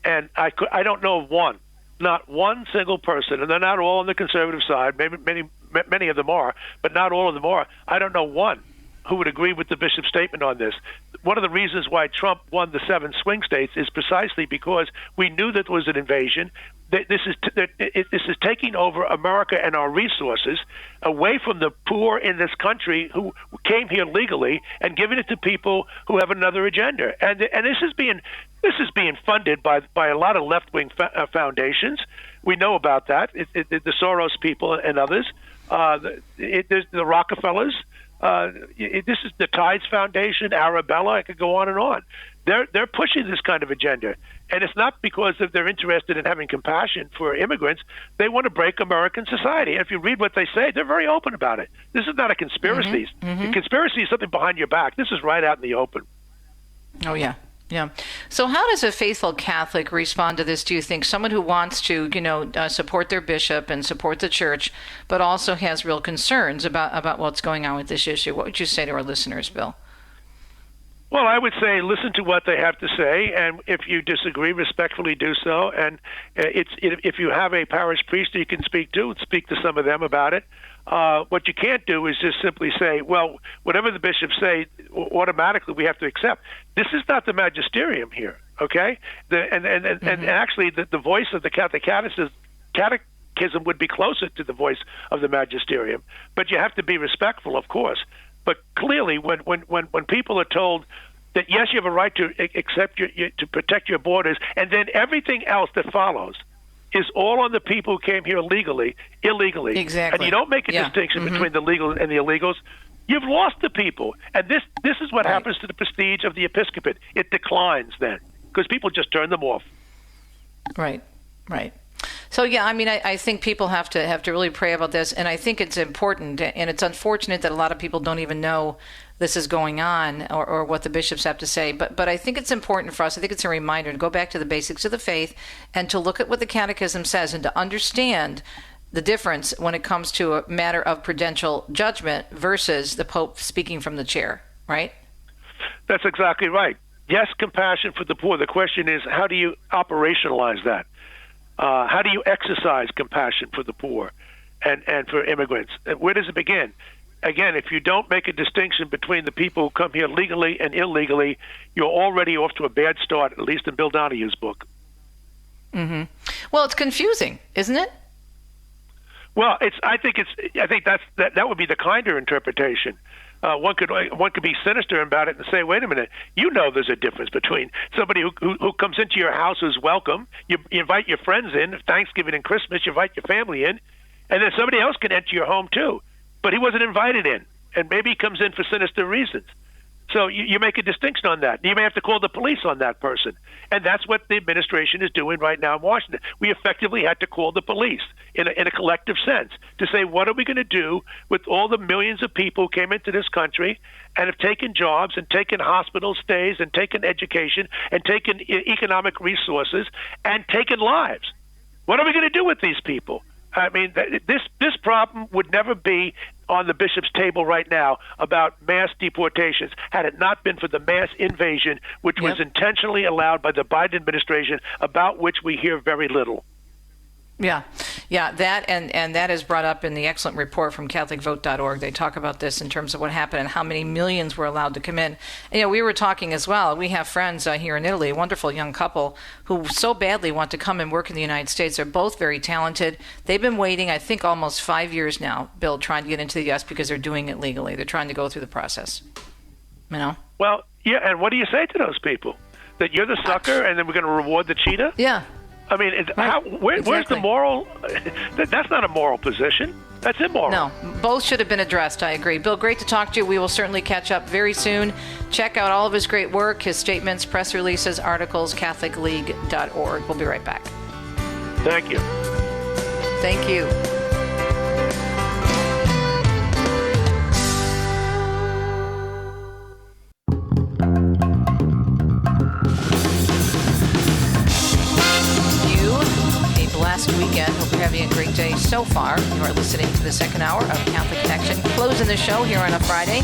R: and I don't know of one, not one single person, and they're not all on the conservative side. Maybe many of them are, but not all of them are. I don't know one who would agree with the bishop's statement on this. One of the reasons why Trump won the 7 swing states is precisely because we knew that there was an invasion. This is taking over America and our resources away from the poor in this country who came here legally and giving it to people who have another agenda. And this is being funded by a lot of left-wing foundations. We know about that. The Soros people and others. There's the Rockefellers. This is the Tides Foundation, Arabella. I could go on and on. They're pushing this kind of agenda, and it's not because they're interested in having compassion for immigrants. They want to break American society. And if you read what they say, they're very open about it. This is not a conspiracy. A conspiracy is something behind your back. This is right out in the open.
B: Oh yeah. Yeah. So how does a faithful Catholic respond to this, do you think? Someone who wants to, support their bishop and support the church, but also has real concerns about what's going on with this issue. What would you say to our listeners, Bill?
R: Well, I would say listen to what they have to say, and if you disagree, respectfully do so. And if you have a parish priest you can speak to some of them about it. What you can't do is just simply say, well, whatever the bishops say, automatically we have to accept. This is not the magisterium here, okay? And actually, the voice of the Catholic Catechism would be closer to the voice of the magisterium. But you have to be respectful, of course. But clearly, when people are told that, yes, you have a right to accept to protect your borders, and then everything else that follows is all on the people who came here illegally.
B: Exactly.
R: And you don't make a distinction between the legal and the illegals, you've lost the people. And this is what happens to the prestige of the episcopate. It declines then, because people just turn them off.
B: Right. So, yeah, I mean, I think people have to really pray about this, and I think it's important, and it's unfortunate that a lot of people don't even know this is going on or what the bishops have to say. But I think it's important for us. I think it's a reminder to go back to the basics of the faith and to look at what the Catechism says and to understand the difference when it comes to a matter of prudential judgment versus the Pope speaking from the chair, right?
R: That's exactly right. Yes, compassion for the poor. The question is, how do you operationalize that? How do you exercise compassion for the poor and for immigrants? Where does it begin? Again, if you don't make a distinction between the people who come here legally and illegally, you're already off to a bad start, at least in Bill Donahue's book.
B: Well, it's confusing, isn't it?
R: Well, I think that would be the kinder interpretation. One could be sinister about it and say, wait a minute, there's a difference between somebody who comes into your house who's welcome. You invite your friends in, Thanksgiving and Christmas, you invite your family in, and then somebody else can enter your home too. But he wasn't invited in, and maybe he comes in for sinister reasons. So you make a distinction on that. You may have to call the police on that person. And that's what the administration is doing right now in Washington. We effectively had to call the police in a collective sense to say, what are we going to do with all the millions of people who came into this country and have taken jobs and taken hospital stays and taken education and taken economic resources and taken lives? What are we going to do with these people? I mean, this problem would never be on the bishop's table right now about mass deportations had it not been for the mass invasion, which was intentionally allowed by the Biden administration, about which we hear very little.
B: Yeah, that and that is brought up in the excellent report from CatholicVote.org. They talk about this in terms of what happened and how many millions were allowed to come in. And, we were talking as well. We have friends here in Italy, a wonderful young couple who so badly want to come and work in the United States. They're both very talented. They've been waiting, I think, almost 5 years now, Bill, trying to get into the U.S. because they're doing it legally. They're trying to go through the process.
R: Well, yeah, and what do you say to those people? That you're the sucker and then we're going to reward the cheetah?
B: Yeah.
R: I mean, where's the moral? That's not a moral position. That's immoral.
B: No, both should have been addressed. I agree. Bill, great to talk to you. We will certainly catch up very soon. Check out all of his great work, his statements, press releases, articles, CatholicLeague.org. We'll be right back.
R: Thank you.
B: Thank you. Last weekend. Hope you're having a great day so far. You are listening to the second hour of Catholic Connection. Closing the show here on a Friday,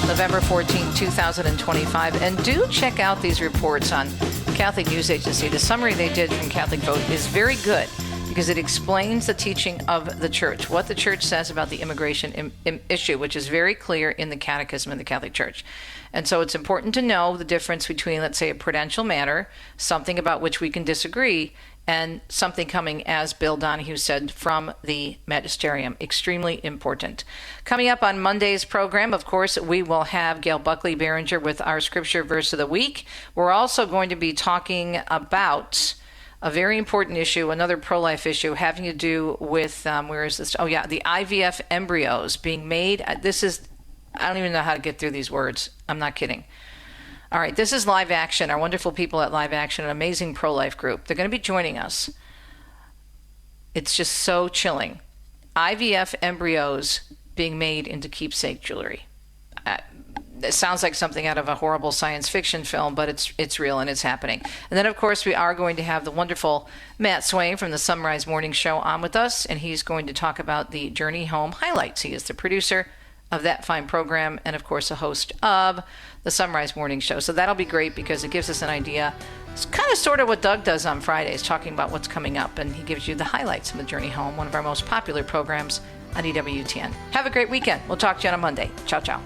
B: November 14, 2025. And do check out these reports on Catholic News Agency. The summary they did from Catholic Vote is very good because it explains the teaching of the Church, what the Church says about the immigration issue, which is very clear in the Catechism of the Catholic Church. And so it's important to know the difference between, let's say, a prudential matter, something about which we can disagree, and something coming, as Bill Donahue said, from the magisterium. Extremely important. Coming up on Monday's program, of course, we will have Gail Buckley-Behringer with our scripture verse of the week. We're also going to be talking about a very important issue, another pro-life issue having to do with, the IVF embryos being made. I don't even know how to get through these words. I'm not kidding. All right, this is Live Action, our wonderful people at Live Action, an amazing pro-life group. They're going to be joining us. It's just so chilling. IVF embryos being made into keepsake jewelry. It sounds like something out of a horrible science fiction film, but it's real and it's happening. And then, of course, we are going to have the wonderful Matt Swain from the Sunrise Morning Show on with us, and he's going to talk about the Journey Home highlights. He is the producer of that fine program and, of course, a host of the Sunrise Morning Show. So that'll be great because it gives us an idea. It's kind of sort of what Doug does on Fridays, talking about what's coming up, and he gives you the highlights from the Journey Home, one of our most popular programs on EWTN. Have a great weekend. We'll talk to you on a Monday. Ciao, ciao.